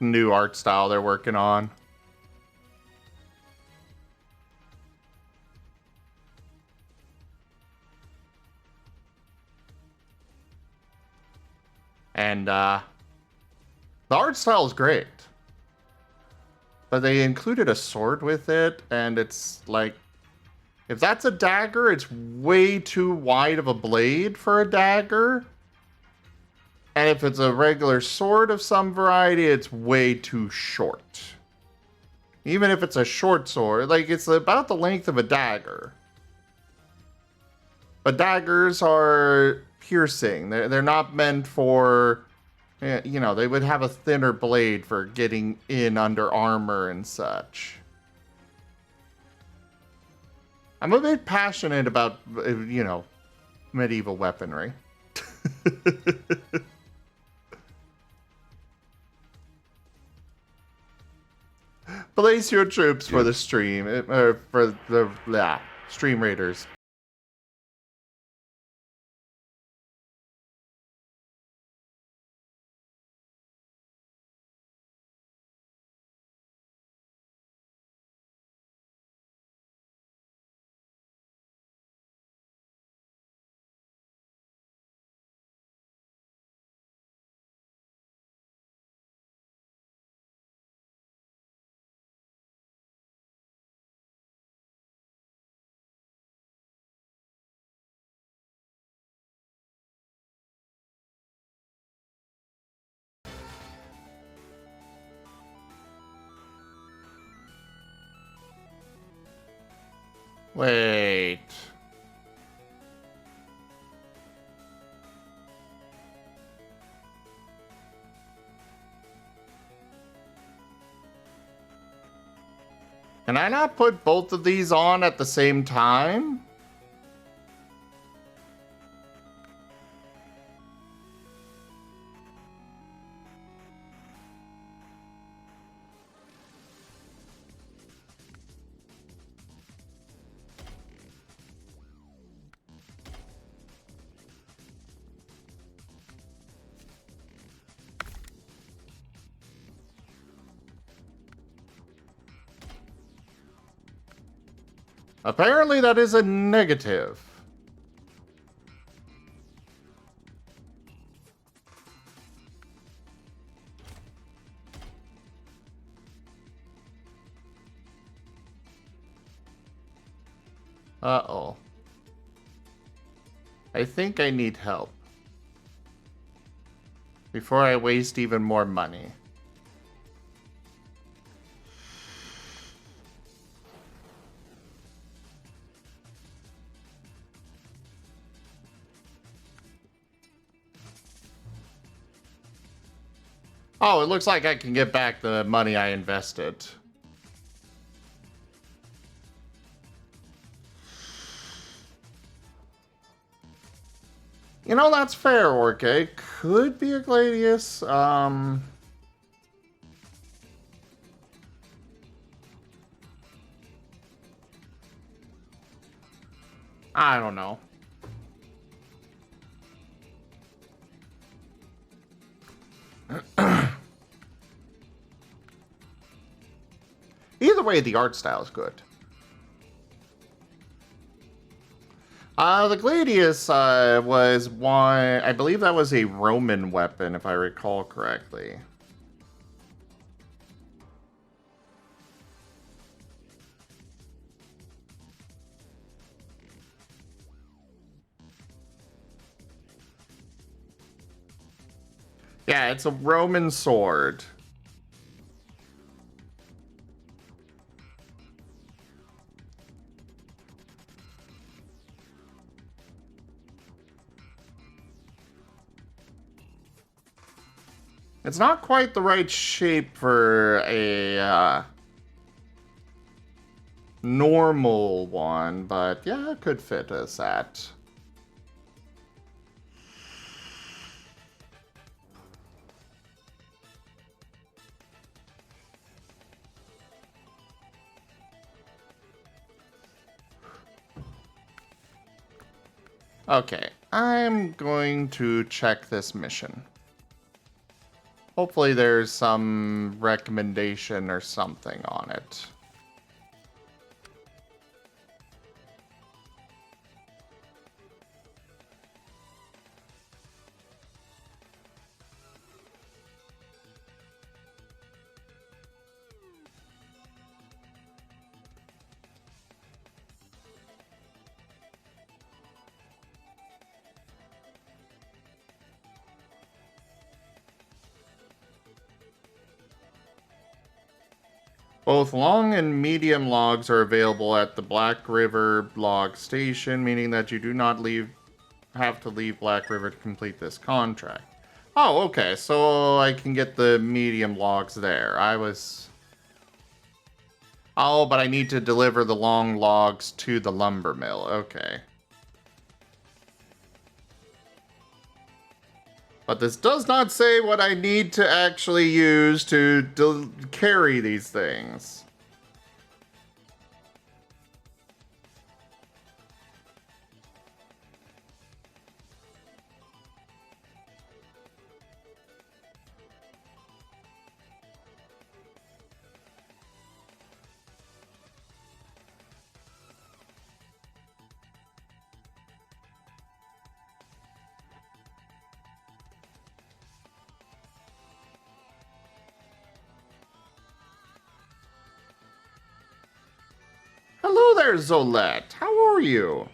new art style they're working on. And the art style is great. But they included a sword with it, and it's like, if that's a dagger, it's way too wide of a blade for a dagger. And if it's a regular sword of some variety, it's way too short. Even if it's a short sword, like, it's about the length of a dagger. But daggers are piercing. They're not meant for, you know, they would have a thinner blade for getting in under armor and such. I'm a bit passionate about, you know, medieval weaponry. Place your troops for the stream, or for the stream raiders. Wait. Can I not put both of these on at the same time? Apparently that is a negative. Uh-oh. I think I need help. Before I waste even more money. Oh, it looks like I can get back the money I invested. You know, that's fair, Orca. Could be a Gladius. I don't know. Either way, the art style is good. The Gladius was one, I believe that was a Roman weapon, if I recall correctly. Yeah, it's a Roman sword. It's not quite the right shape for a normal one, but yeah, it could fit as that. Okay, I'm going to check this mission. Hopefully there's some recommendation or something on it. Both long and medium logs are available at the Black River log station, meaning that you do not have to leave Black River to complete this contract. Oh, okay, so I can get the medium logs there. Oh, but I need to deliver the long logs to the lumber mill. Okay. But this does not say what I need to actually use to carry these things. Hello there, Zolette. How are you?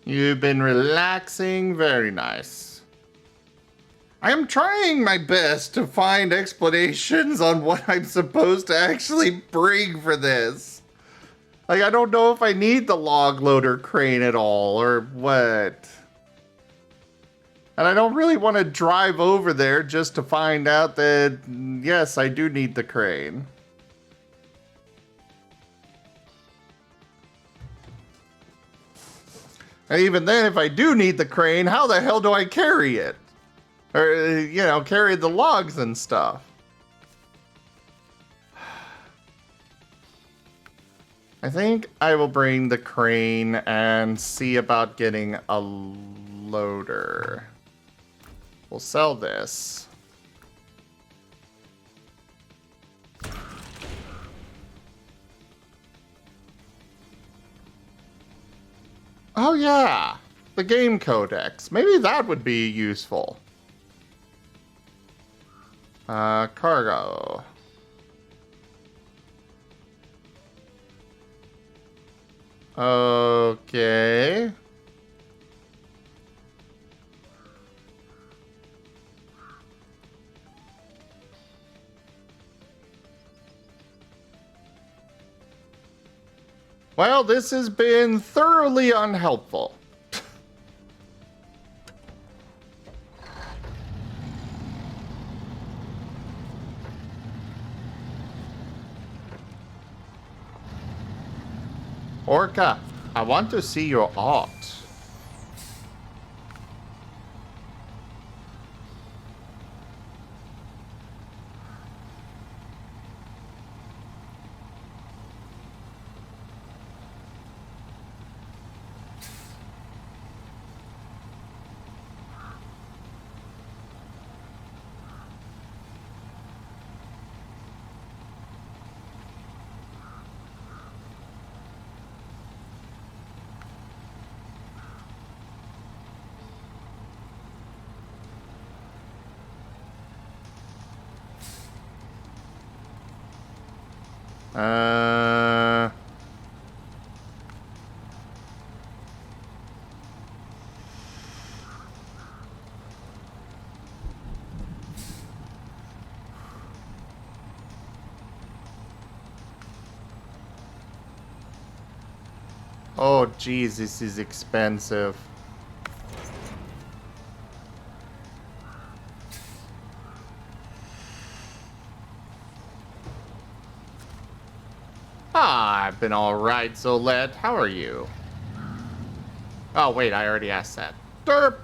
You've been relaxing. Very nice. I am trying my best to find explanations on what I'm supposed to actually bring for this. Like, I don't know if I need the log loader crane at all, or what. And I don't really want to drive over there just to find out that, yes, I do need the crane. And even then, if I do need the crane, how the hell do I carry it? Or, you know, carry the logs and stuff. I think I will bring the crane and see about getting a loader. We'll sell this. Oh yeah, the game codex. Maybe that would be useful. Cargo. Okay. Well, this has been thoroughly unhelpful. Orca, I want to see your art. Uh... Oh, geez, this is expensive. Ah, I've been alright, Zolette. How are you? Oh, wait, I already asked that. Derp!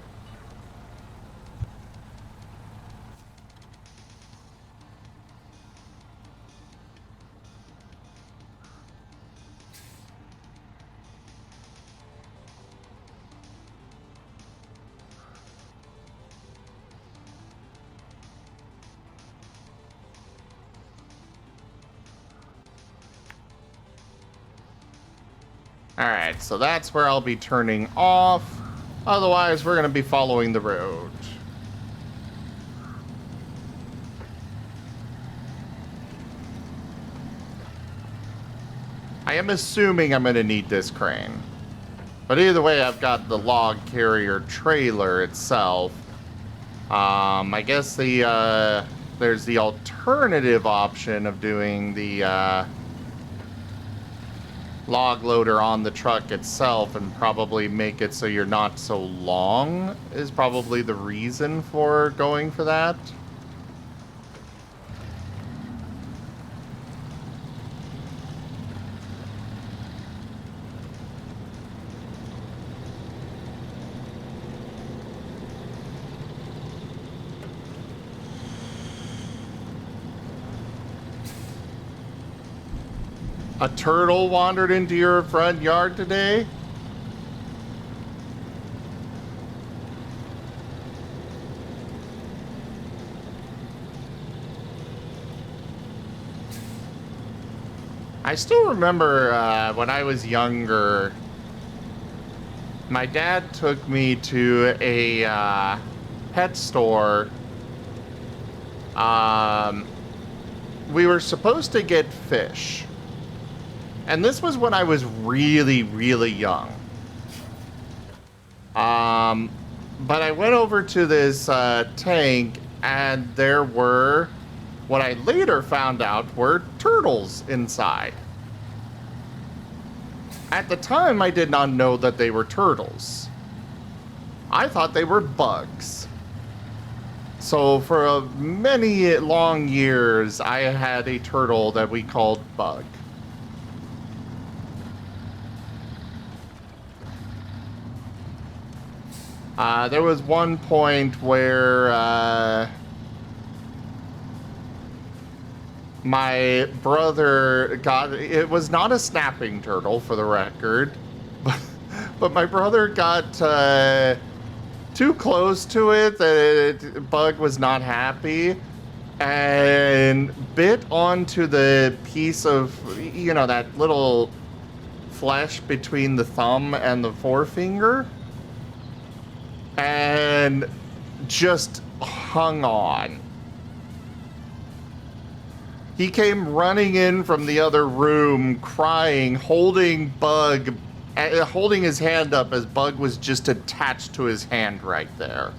Alright, so that's where I'll be turning off. Otherwise, we're going to be following the road. I am assuming I'm going to need this crane. But either way, I've got the log carrier trailer itself. I guess there's the alternative option of doing the log loader on the truck itself and probably make it so you're not so long is probably the reason for going for that. A turtle wandered into your front yard today? I still remember when I was younger, my dad took me to a pet store. We were supposed to get fish. And this was when I was really, really young. But I went over to this tank, and there were, what I later found out, were turtles inside. At the time, I did not know that they were turtles. I thought they were bugs. So for many long years, I had a turtle that we called Bug. There was one point where my brother got, it was not a snapping turtle for the record, but my brother got too close to it that Bug was not happy and bit onto the piece of, you know, that little flesh between the thumb and the forefinger. And just hung on. He came running in from the other room, crying, holding Bug, holding his hand up as Bug was just attached to his hand right there.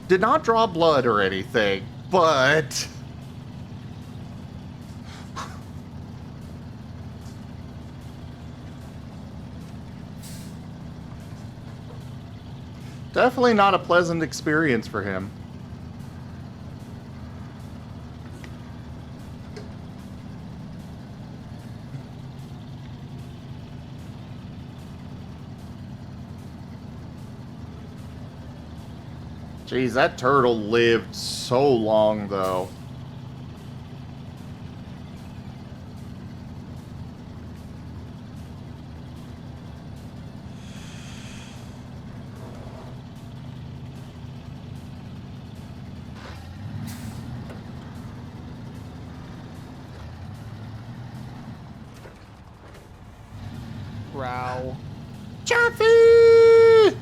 Did not draw blood or anything, but... Definitely not a pleasant experience for him. Jeez, that turtle lived so long, though. Row. Jaffy!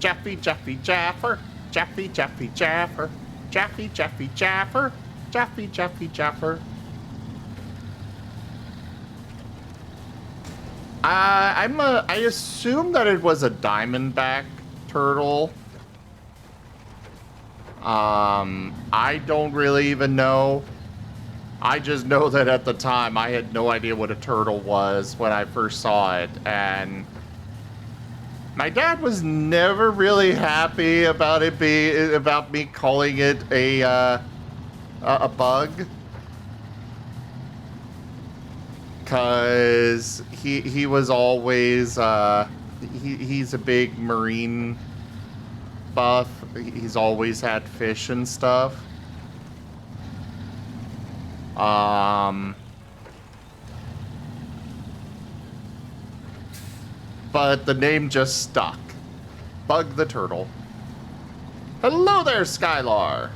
Jaffy, Jaffy, Jaffer. Jaffy, Jaffy, Jaffer. Jaffy, Jaffy, Jaffer. Jaffy, Jaffy, Jaffer. I assume that it was a diamondback turtle. I don't really even know. I just know that at the time I had no idea what a turtle was when I first saw it, and my dad was never really happy about me calling it a bug, cause he was always he's a big marine buff. He's always had fish and stuff. But the name just stuck. Bug the Turtle. Hello there, Skylar.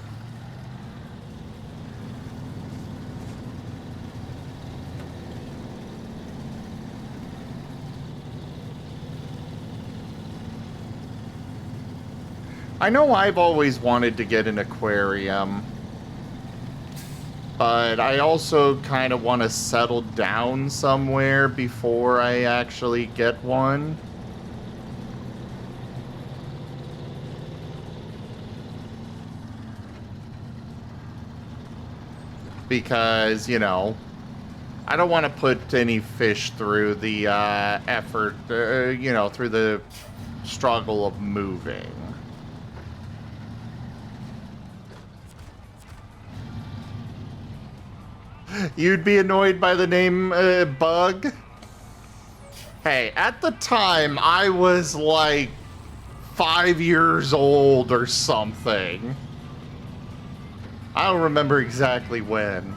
I know I've always wanted to get an aquarium, but I also kind of want to settle down somewhere before I actually get one. Because, you know, I don't want to put any fish through the effort, you know, through the struggle of moving. You'd be annoyed by the name Bug? Hey, at the time, I was like 5 years old or something. I don't remember exactly when.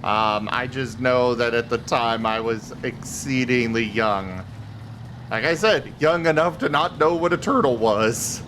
I just know that at the time I was exceedingly young. Like I said, young enough to not know what a turtle was.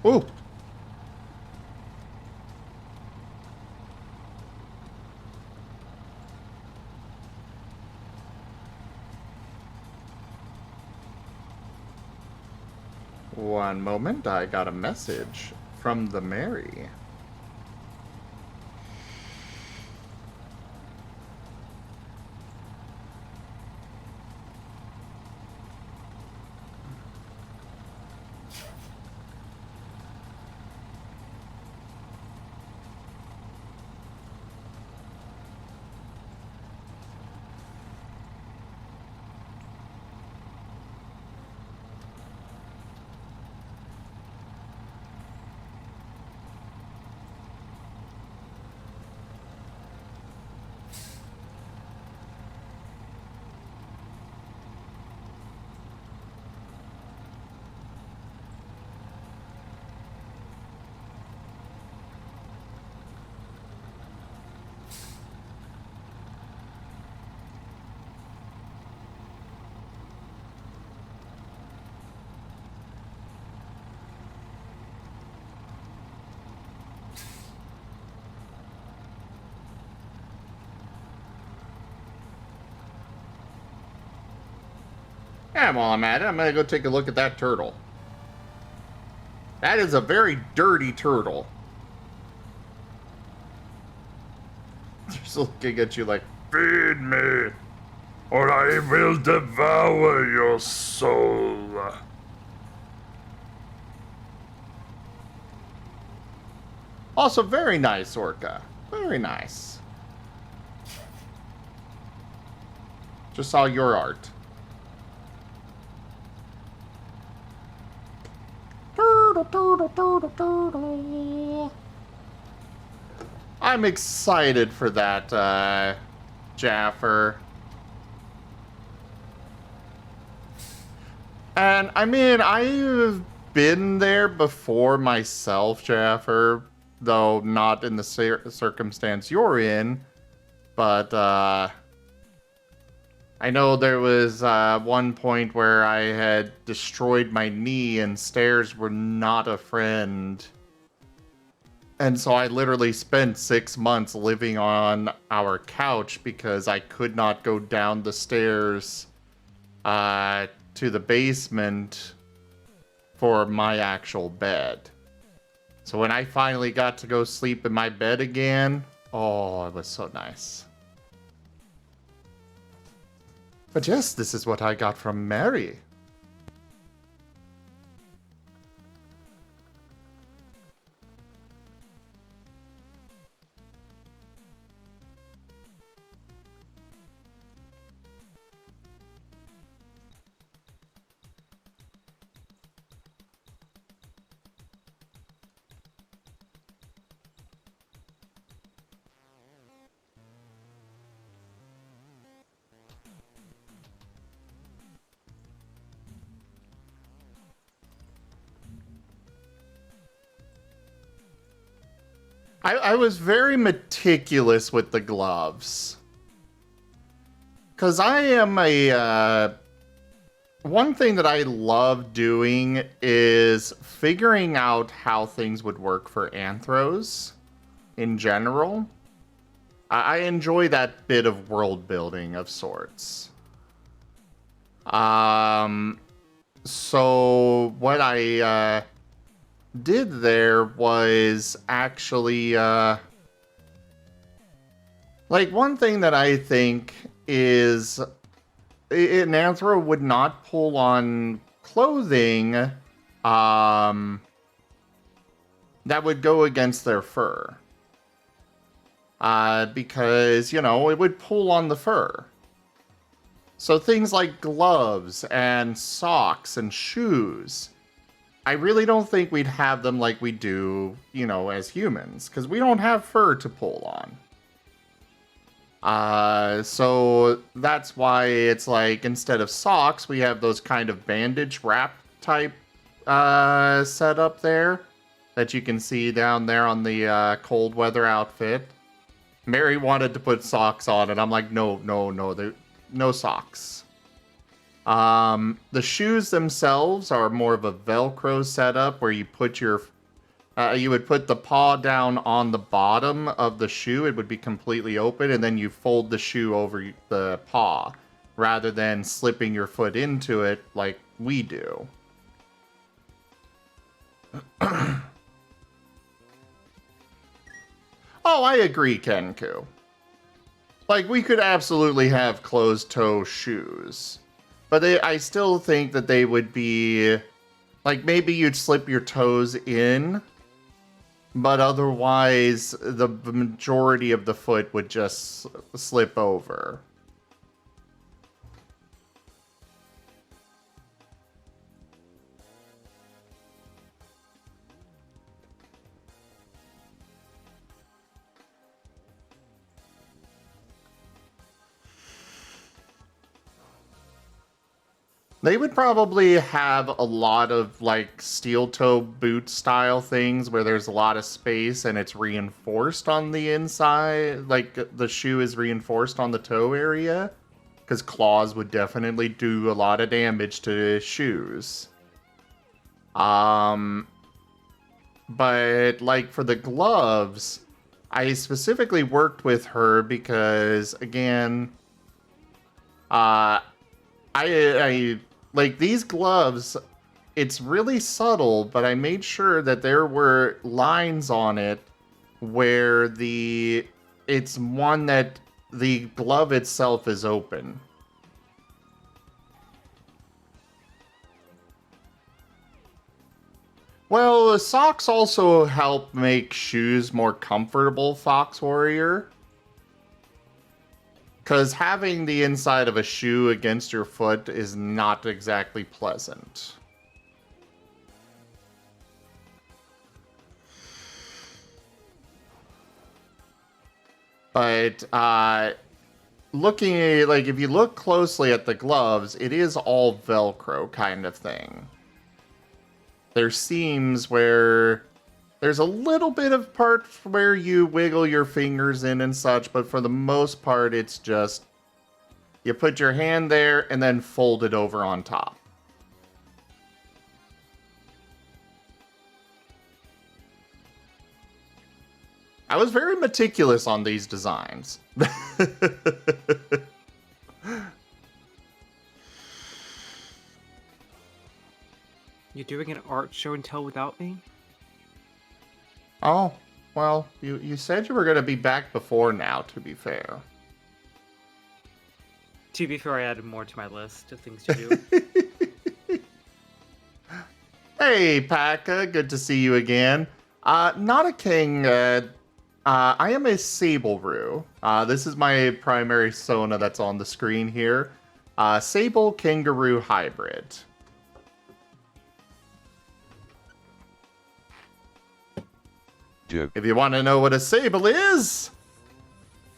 Ooh. One moment, I got a message from the Mary. Yeah, while I'm at it, I'm gonna go take a look at that turtle. That is a very dirty turtle. Just looking at you like, feed me, or I will devour your soul. Also, very nice, Orca. Very nice. Just saw your art. Turtle, turtle, turtle, turtle. I'm excited for that, Jaffer. And I mean, I've been there before myself, Jaffer, though not in the circumstance you're in. But I know there was one point where I had destroyed my knee and stairs were not a friend. And so I literally spent 6 months living on our couch because I could not go down the stairs to the basement for my actual bed. So when I finally got to go sleep in my bed again, oh, it was so nice. But yes, this is what I got from Mary. I was very meticulous with the gloves. Because I am a... one thing that I love doing is figuring out how things would work for anthros in general. I enjoy that bit of world building of sorts. So what I did there was actually like one thing that I think is an anthro would not pull on clothing that would go against their fur. Because, you know, it would pull on the fur. So things like gloves and socks and shoes, I really don't think we'd have them like we do, you know, as humans, because we don't have fur to pull on. So that's why it's like, instead of socks, we have those kind of bandage wrap type setup there that you can see down there on the cold weather outfit. Mary wanted to put socks on, and I'm like, no, no socks. The shoes themselves are more of a Velcro setup where you put your, you would put the paw down on the bottom of the shoe. It would be completely open, and then you fold the shoe over the paw rather than slipping your foot into it like we do. Oh, I agree, Kenku. Like, we could absolutely have closed-toe shoes. But I still think that they would be... like, maybe you'd slip your toes in, but otherwise, the majority of the foot would just slip over. They would probably have a lot of, like, steel-toe boot style things where there's a lot of space and it's reinforced on the inside. Like, the shoe is reinforced on the toe area. Because claws would definitely do a lot of damage to shoes. But, like, for the gloves, I specifically worked with her because, again, I like, these gloves, it's really subtle, but I made sure that there were lines on it where it's one that the glove itself is open. Well, socks also help make shoes more comfortable, Fox Warrior. Because having the inside of a shoe against your foot is not exactly pleasant. But looking at, like, if you look closely at the gloves, it is all Velcro kind of thing. There's seams where there's a little bit of part where you wiggle your fingers in and such, but for the most part, it's just you put your hand there and then fold it over on top. I was very meticulous on these designs. You're doing an art show and tell without me? Oh, well, you said you were going to be back before now, to be fair. To be fair, I added more to my list of things to do. Hey, Paka, good to see you again. Not a king, I am a Sable-Roo. This is my primary Sona that's on the screen here. Sable Kangaroo Hybrid. If you want to know what a Sable is...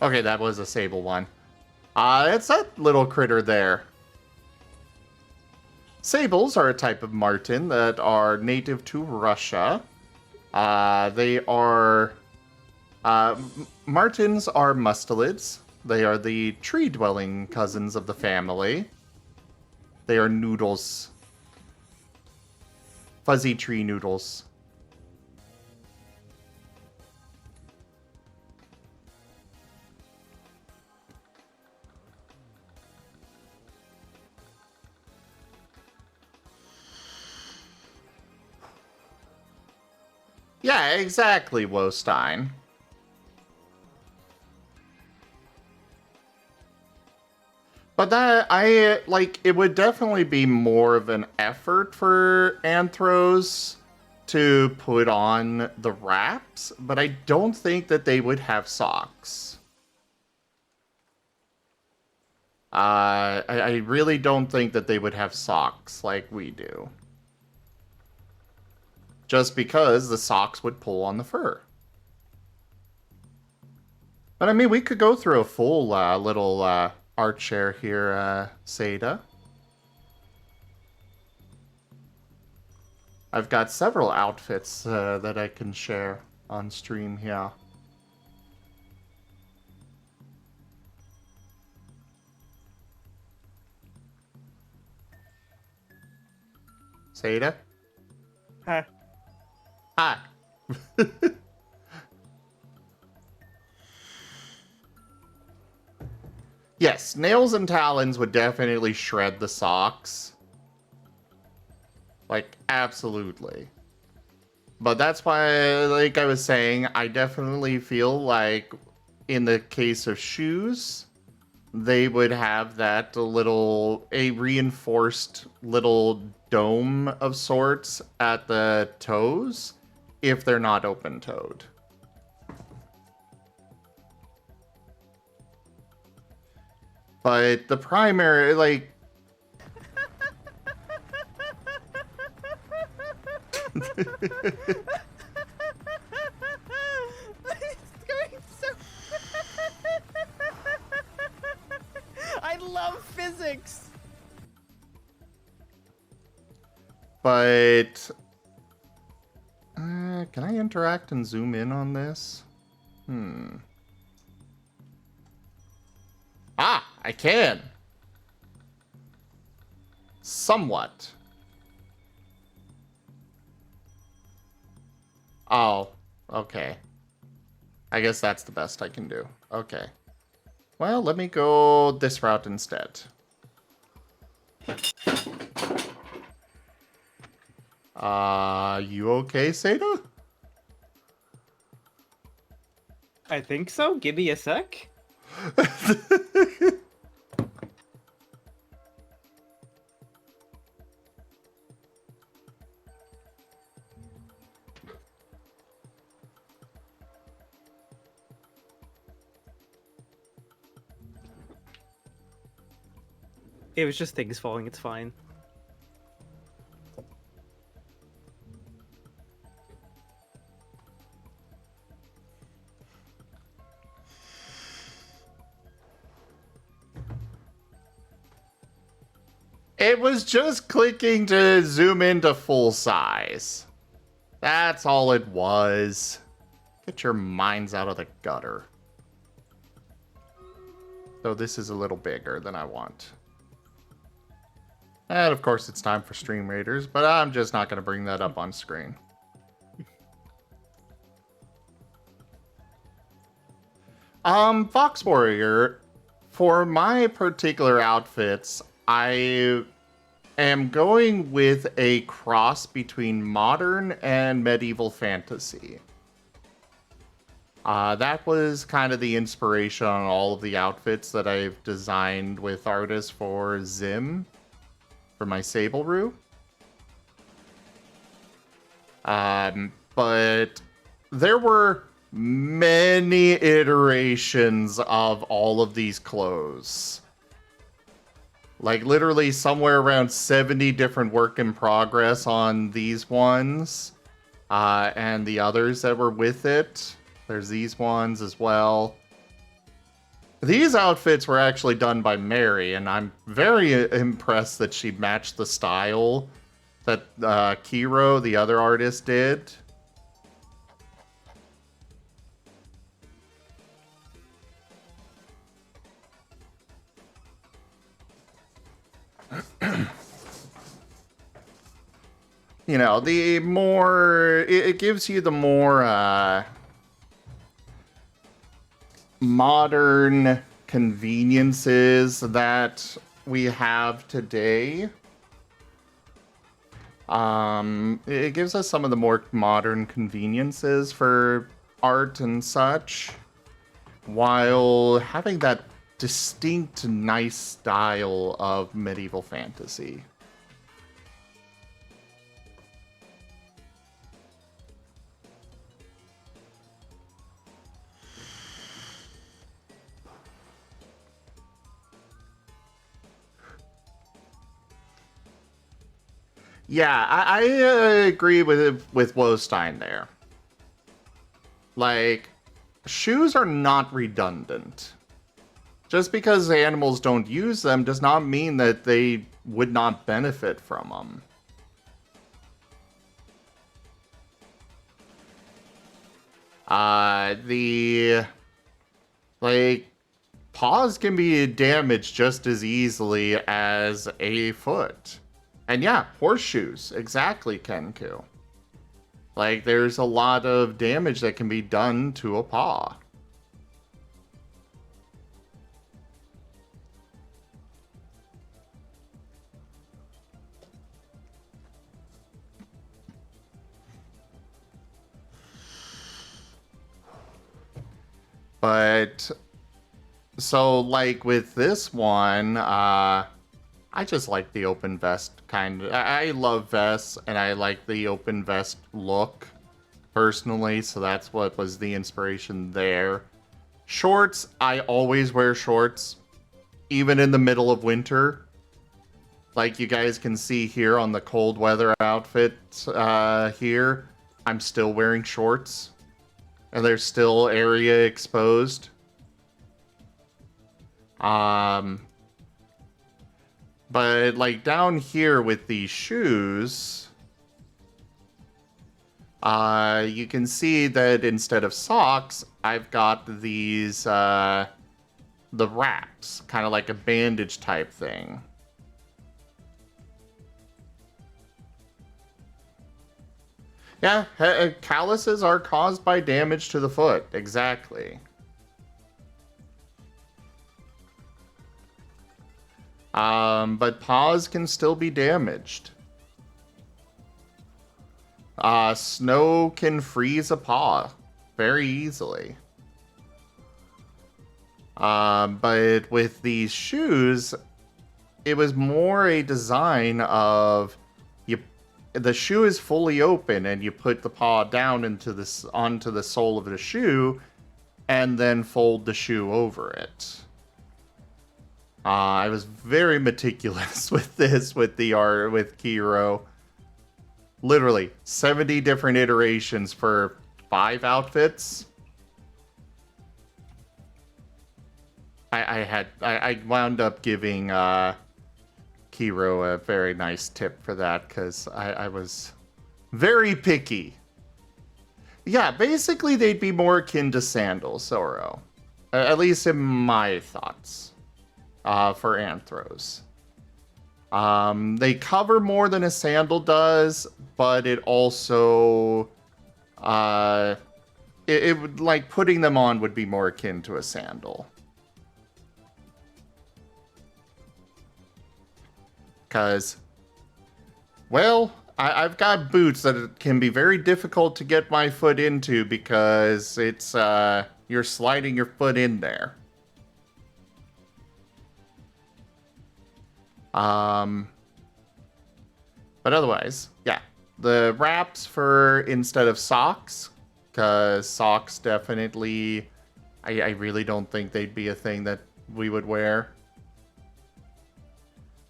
Okay, that was a Sable one. It's that little critter there. Sables are a type of marten that are native to Russia. They are... martens are mustelids. They are the tree-dwelling cousins of the family. They are noodles. Fuzzy tree noodles. Yeah, exactly, Wostein. But that, it would definitely be more of an effort for Anthros to put on the wraps, but I don't think that they would have socks. I really don't think that they would have socks like we do. Just because the socks would pull on the fur. But I mean, we could go through a full little art share here, Seda. I've got several outfits that I can share on stream here. Seda? Huh. Hi. Yes, nails and talons would definitely shred the socks. Like, absolutely. But that's why, like I was saying, I definitely feel like in the case of shoes, they would have that a reinforced little dome of sorts at the toes if they're not open-toed. But the primary, like... I love physics. But... can I interact and zoom in on this? Ah, I can! Somewhat. Oh, okay. I guess that's the best I can do. Okay. Well, let me go this route instead. You okay, Seda? I think so. Give me a sec. It was just things falling. It's fine. It was just clicking to zoom into full size. That's all it was. Get your minds out of the gutter. So this is a little bigger than I want. And of course it's time for Stream Raiders, but I'm just not going to bring that up on screen. Fox Warrior, for my particular outfits, I am going with a cross between modern and medieval fantasy. That was kind of the inspiration on all of the outfits that I've designed with artists for Zim, for my Sable Roo. But there were many iterations of all of these clothes. Like literally somewhere around 70 different work in progress on these ones. And the others that were with it. There's these ones as well. These outfits were actually done by Mary, and I'm very impressed that she matched the style that Kiro, the other artist, did. You know, the more... It gives you the more... modern conveniences that we have today. It gives us some of the more modern conveniences for art and such, while having that distinct, nice style of medieval fantasy. Yeah, I agree with Wostein there. Like, shoes are not redundant. Just because animals don't use them does not mean that they would not benefit from them. Paws can be damaged just as easily as a foot. And yeah, horseshoes, exactly, Kenku. Like, there's a lot of damage that can be done to a paw. But, so, like, with this one, I just like the open vest kind of. I love vests, and I like the open vest look, personally, so that's what was the inspiration there. Shorts, I always wear shorts, even in the middle of winter. Like you guys can see here on the cold weather outfit here, I'm still wearing shorts, and there's still area exposed. But, like, down here with these shoes, you can see that instead of socks, I've got these, the wraps, kind of like a bandage type thing. Yeah, calluses are caused by damage to the foot, exactly. But paws can still be damaged. Snow can freeze a paw very easily. But with these shoes, it was more a design of the shoe is fully open and you put the paw down onto the sole of the shoe and then fold the shoe over it. I was very meticulous with this, with the art, with Kiro. Literally, 70 different iterations for 5 outfits. I wound up giving Kiro a very nice tip for that, because I was very picky. Yeah, basically they'd be more akin to sandals, Zoro. At least in my thoughts. For anthros. They cover more than a sandal does, but it also... it would, like, putting them on would be more akin to a sandal. Because, well, I've got boots that can be very difficult to get my foot into because it's, you're sliding your foot in there. But otherwise, yeah. The wraps for instead of socks, because socks definitely, I really don't think they'd be a thing that we would wear.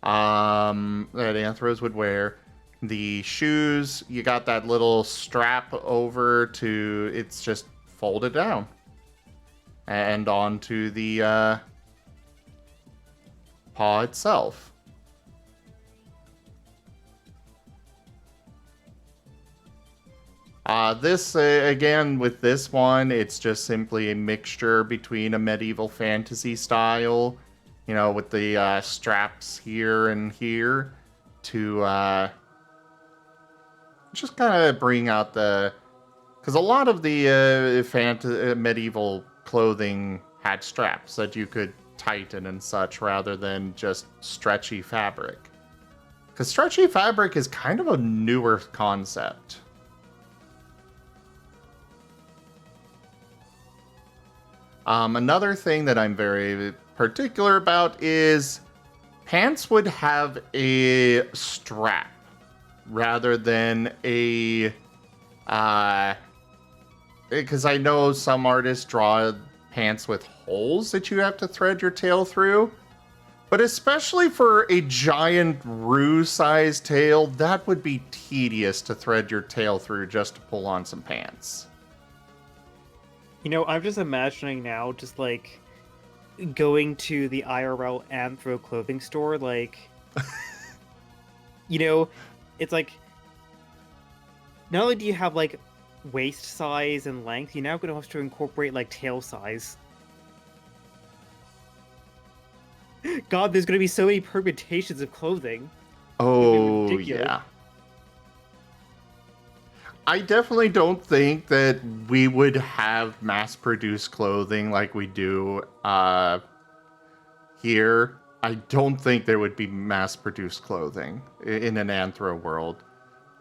That anthros would wear. The shoes, you got that little strap over to, it's just folded down. And onto the paw itself. This, again, with this one, it's just simply a mixture between a medieval fantasy style, you know, with the straps here and here, to just kind of bring out the... Because a lot of the medieval clothing had straps that you could tighten and such, rather than just stretchy fabric. Because stretchy fabric is kind of a newer concept. Another thing that I'm very particular about is pants would have a strap rather than a, because I know some artists draw pants with holes that you have to thread your tail through, but especially for a giant Roo-sized tail, that would be tedious to thread your tail through just to pull on some pants. You know, I'm just imagining now, just like going to the IRL Anthro clothing store, like, you know, it's like, not only do you have like waist size and length, you're now going to have to incorporate like tail size. God, there's going to be so many permutations of clothing. Oh, ridiculous. yeah. I definitely don't think that we would have mass-produced clothing like we do here. I don't think there would be mass-produced clothing in an anthro world.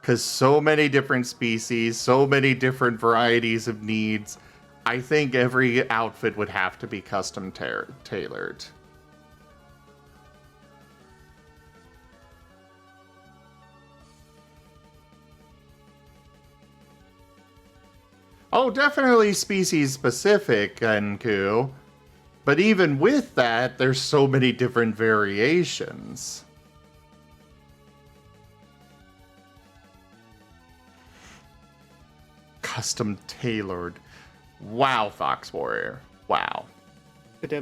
Because so many different species, so many different varieties of needs, I think every outfit would have to be custom tailored. Oh, definitely species specific, Enku. But even with that, there's so many different variations. Custom tailored. Wow, Fox Warrior. Wow. But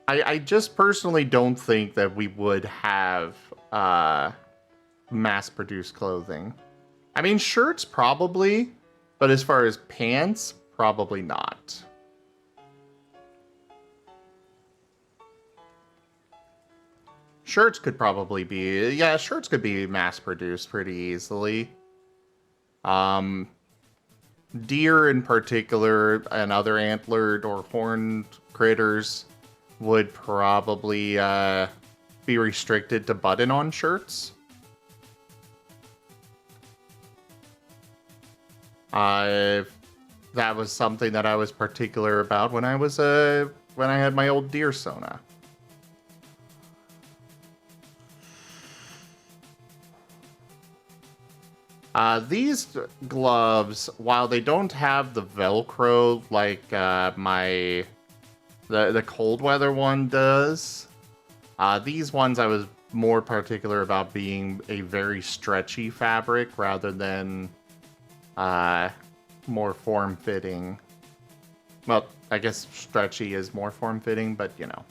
I just personally don't think that we would have mass-produced clothing. I mean, shirts probably. But as far as pants, probably not. Shirts could probably be... Yeah, shirts could be mass-produced pretty easily. Deer in particular, and other antlered or horned critters would probably be restricted to button-on shirts. That was something that I was particular about when I was when I had my old deer Sona. These gloves, while they don't have the Velcro like the cold weather one does, these ones I was more particular about being a very stretchy fabric rather than more form-fitting. Well, I guess stretchy is more form-fitting, but you know.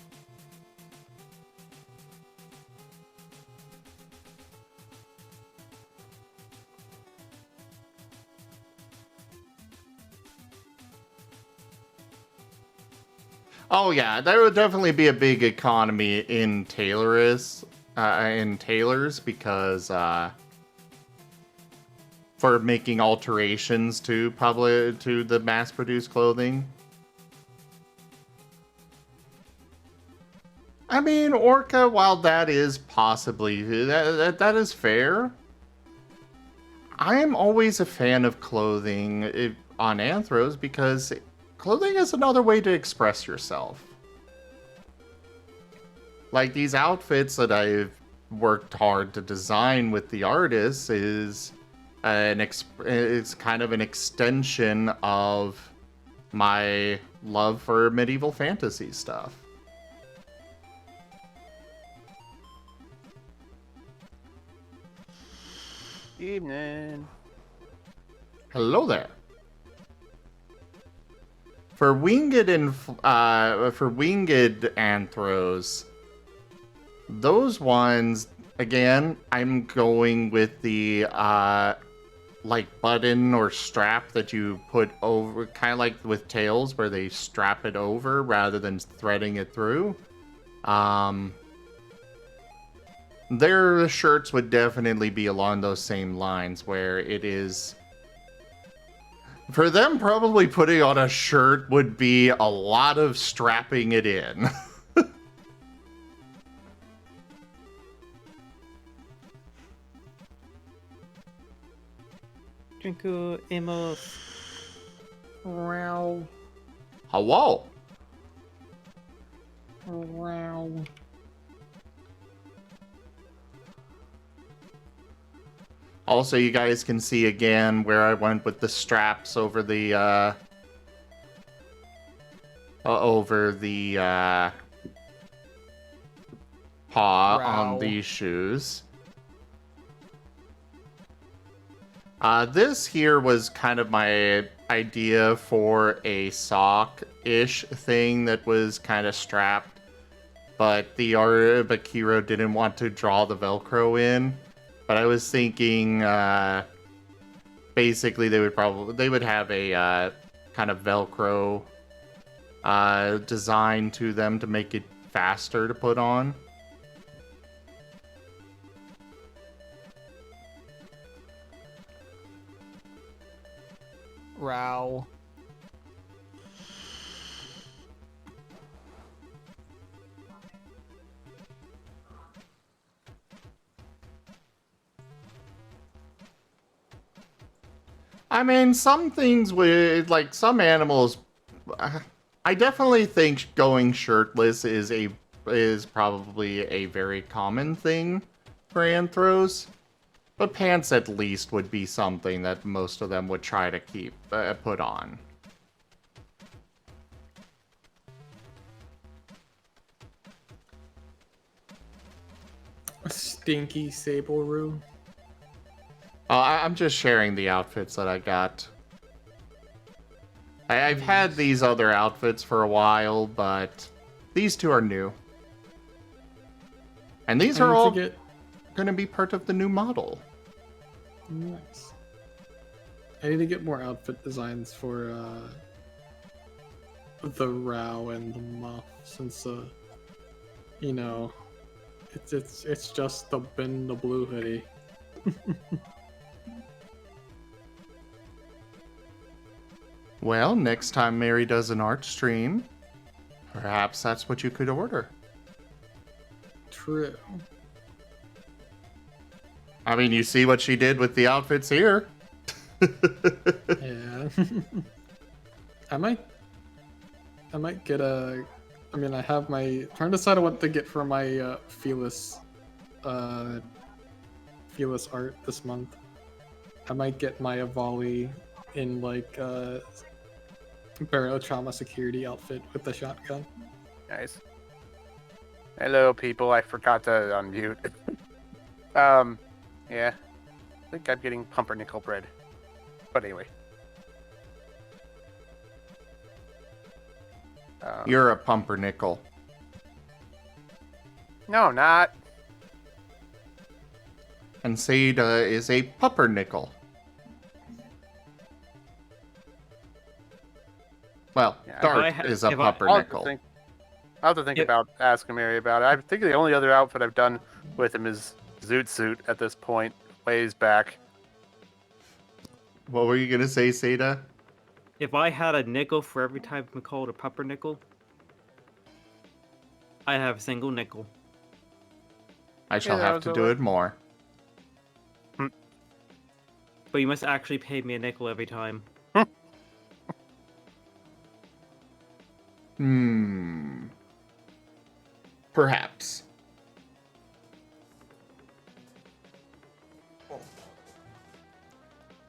Oh yeah, there would definitely be a big economy in tailors, because for making alterations to the mass-produced clothing. I mean, Orca, while that is possibly that is fair, I am always a fan of clothing on Anthros because clothing is another way to express yourself. Like these outfits that I've worked hard to design with the artists is it's kind of an extension of my love for medieval fantasy stuff. Evening. Hello there. For winged anthros, those ones again, I'm going with the like button or strap that you put over, kind of like with tails where they strap it over rather than threading it through. Their shirts would definitely be along those same lines where it is... For them, probably putting on a shirt would be a lot of strapping it in. Drinku Emos. Wow. Hello. Wow. Also, you guys can see again where I went with the straps over the paw on these shoes. This here was kind of my idea for a sock-ish thing that was kind of strapped, but Kiro didn't want to draw the Velcro in. But I was thinking, basically they would have a kind of Velcro design to them to make it faster to put on. Row. I mean, some things with, like, some animals, I definitely think going shirtless is probably a very common thing for anthros, but pants at least would be something that most of them would try to keep put on. A stinky sable room. I'm just sharing the outfits that I got. I've had these other outfits for a while, but these two are new. And these are all going to be part of the new model. Nice. I need to get more outfit designs for the Row and the Muff, since you know, it's just the blue hoodie. Well, next time Mary does an art stream, perhaps that's what you could order. True. I mean, you see what she did with the outfits here. Yeah. I might get a... I mean, I have my... I'm trying to decide what to get for my Fearless art this month. I might get my Avali in, like, Barotrauma security outfit with the shotgun. Nice. Hello, people. I forgot to unmute. Yeah. I think I'm getting pumpernickel bread. But anyway. You're a pumpernickel. No, not. And Seda is a puppernickel. Well, Yeah, Dart is a puppernickel. I'll have to think Yep. about asking Mary about it. I think the only other outfit I've done with him is Zoot Suit at this point, ways back. What were you gonna say, Seda? If I had a nickel for every time we called a puppernickel, I have a single nickel. I shall that have was to a do li- it more. But you must actually pay me a nickel every time. Perhaps.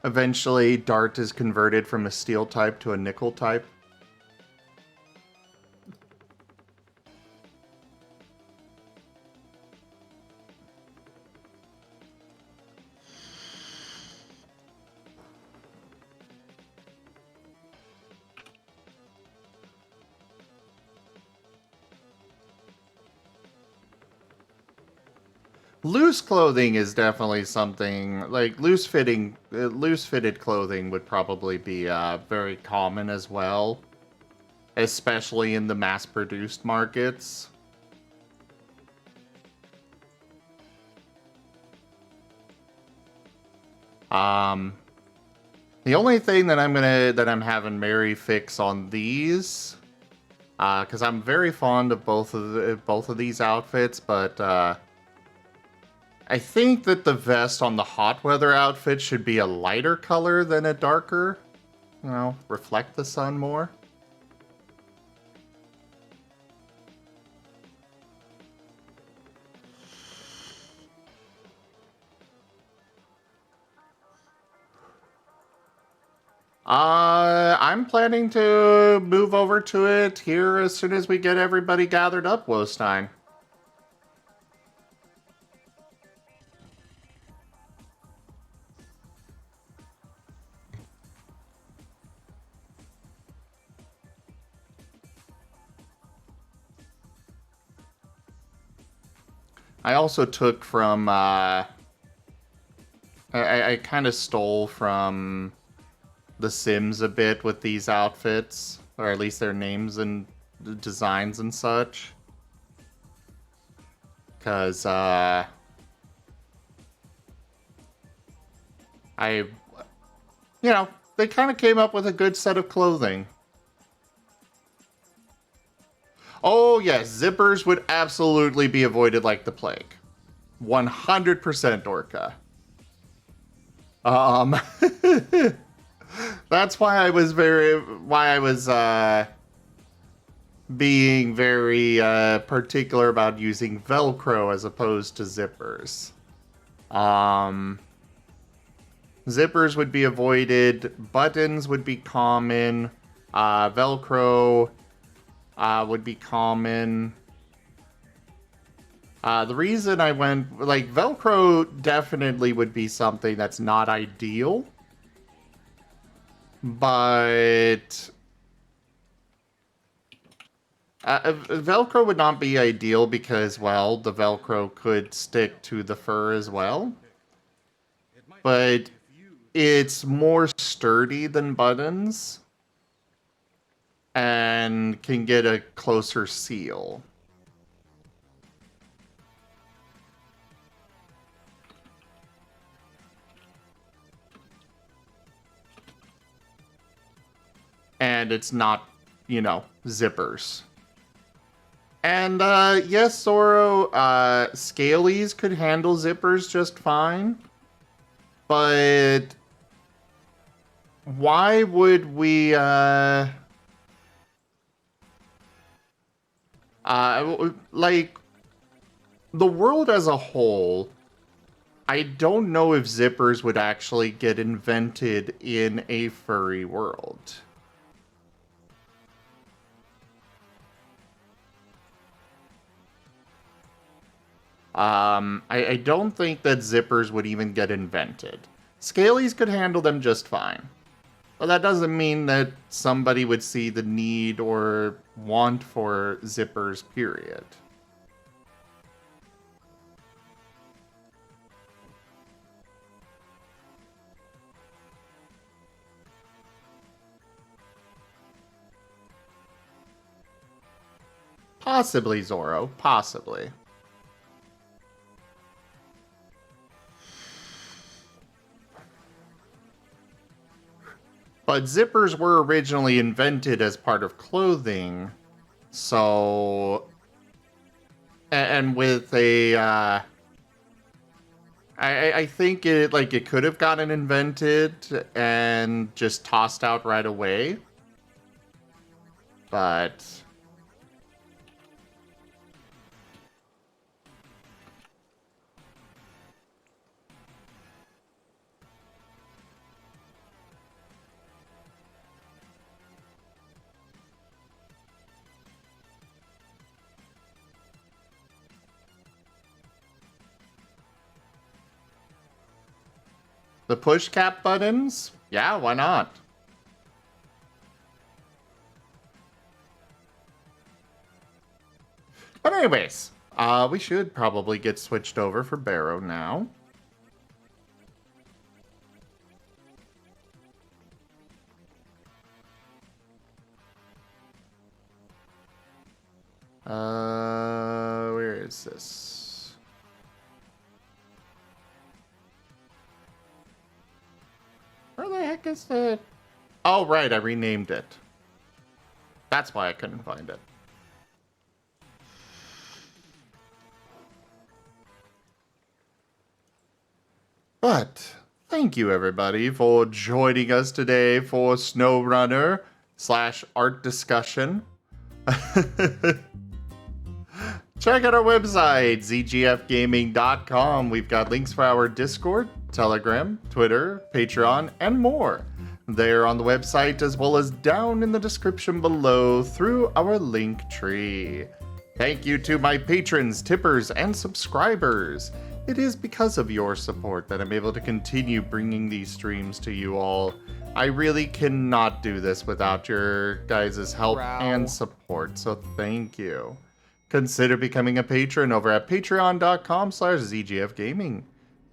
Eventually, Dart is converted from a steel type to a nickel type. Loose clothing is definitely something like loose fitted clothing would probably be very common as well, especially in the mass-produced markets. The only thing that I'm having Mary fix on these, because I'm very fond of both of these outfits, but I think that the vest on the hot weather outfit should be a lighter color than a darker. You know, reflect the sun more. I'm planning to move over to it here as soon as we get everybody gathered up, Wostein. I also took from, I kind of stole from The Sims a bit with these outfits, or at least their names and designs and such. Because, they kind of came up with a good set of clothing. Oh, yes, zippers would absolutely be avoided like the plague. 100% Orca. That's why I was being very particular about using Velcro as opposed to zippers. Zippers would be avoided, buttons would be common, Velcro would be common. The reason I went, like, Velcro definitely would be something that's not ideal. But Velcro would not be ideal because, well, the Velcro could stick to the fur as well. But it's more sturdy than buttons and can get a closer seal. And it's not, zippers. And, yes, Zoro, Scalies could handle zippers just fine. But why would we, like, the world as a whole, I don't know if zippers would actually get invented in a furry world. I don't think that zippers would even get invented. Scalies could handle them just fine. But that doesn't mean that somebody would see the need or want for zippers, period. Possibly Zoro. Possibly. But zippers were originally invented as part of clothing. So... And with a... I think it could have gotten invented and just tossed out right away. But... the push cap buttons? Yeah, why not? But anyways, we should probably get switched over for Barrow now. Where is this? Where the heck is it? Oh, right, I renamed it. That's why I couldn't find it. But thank you everybody for joining us today for SnowRunner / art discussion. Check out our website, zgfgaming.com. We've got links for our Discord, Telegram, Twitter, Patreon, and more. They're on the website as well as down in the description below through our link tree. Thank you to my patrons, tippers, and subscribers. It is because of your support that I'm able to continue bringing these streams to you all. I really cannot do this without your guys' help and support, so thank you. Consider becoming a patron over at patreon.com/zgfgaming.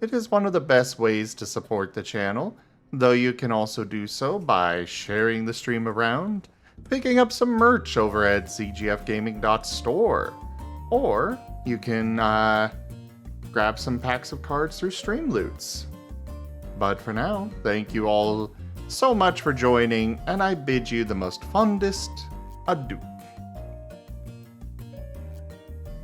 It is one of the best ways to support the channel, though you can also do so by sharing the stream around, picking up some merch over at zgfgaming.store, or you can grab some packs of cards through Streamloots. But for now, thank you all so much for joining, and I bid you the most fondest adieu.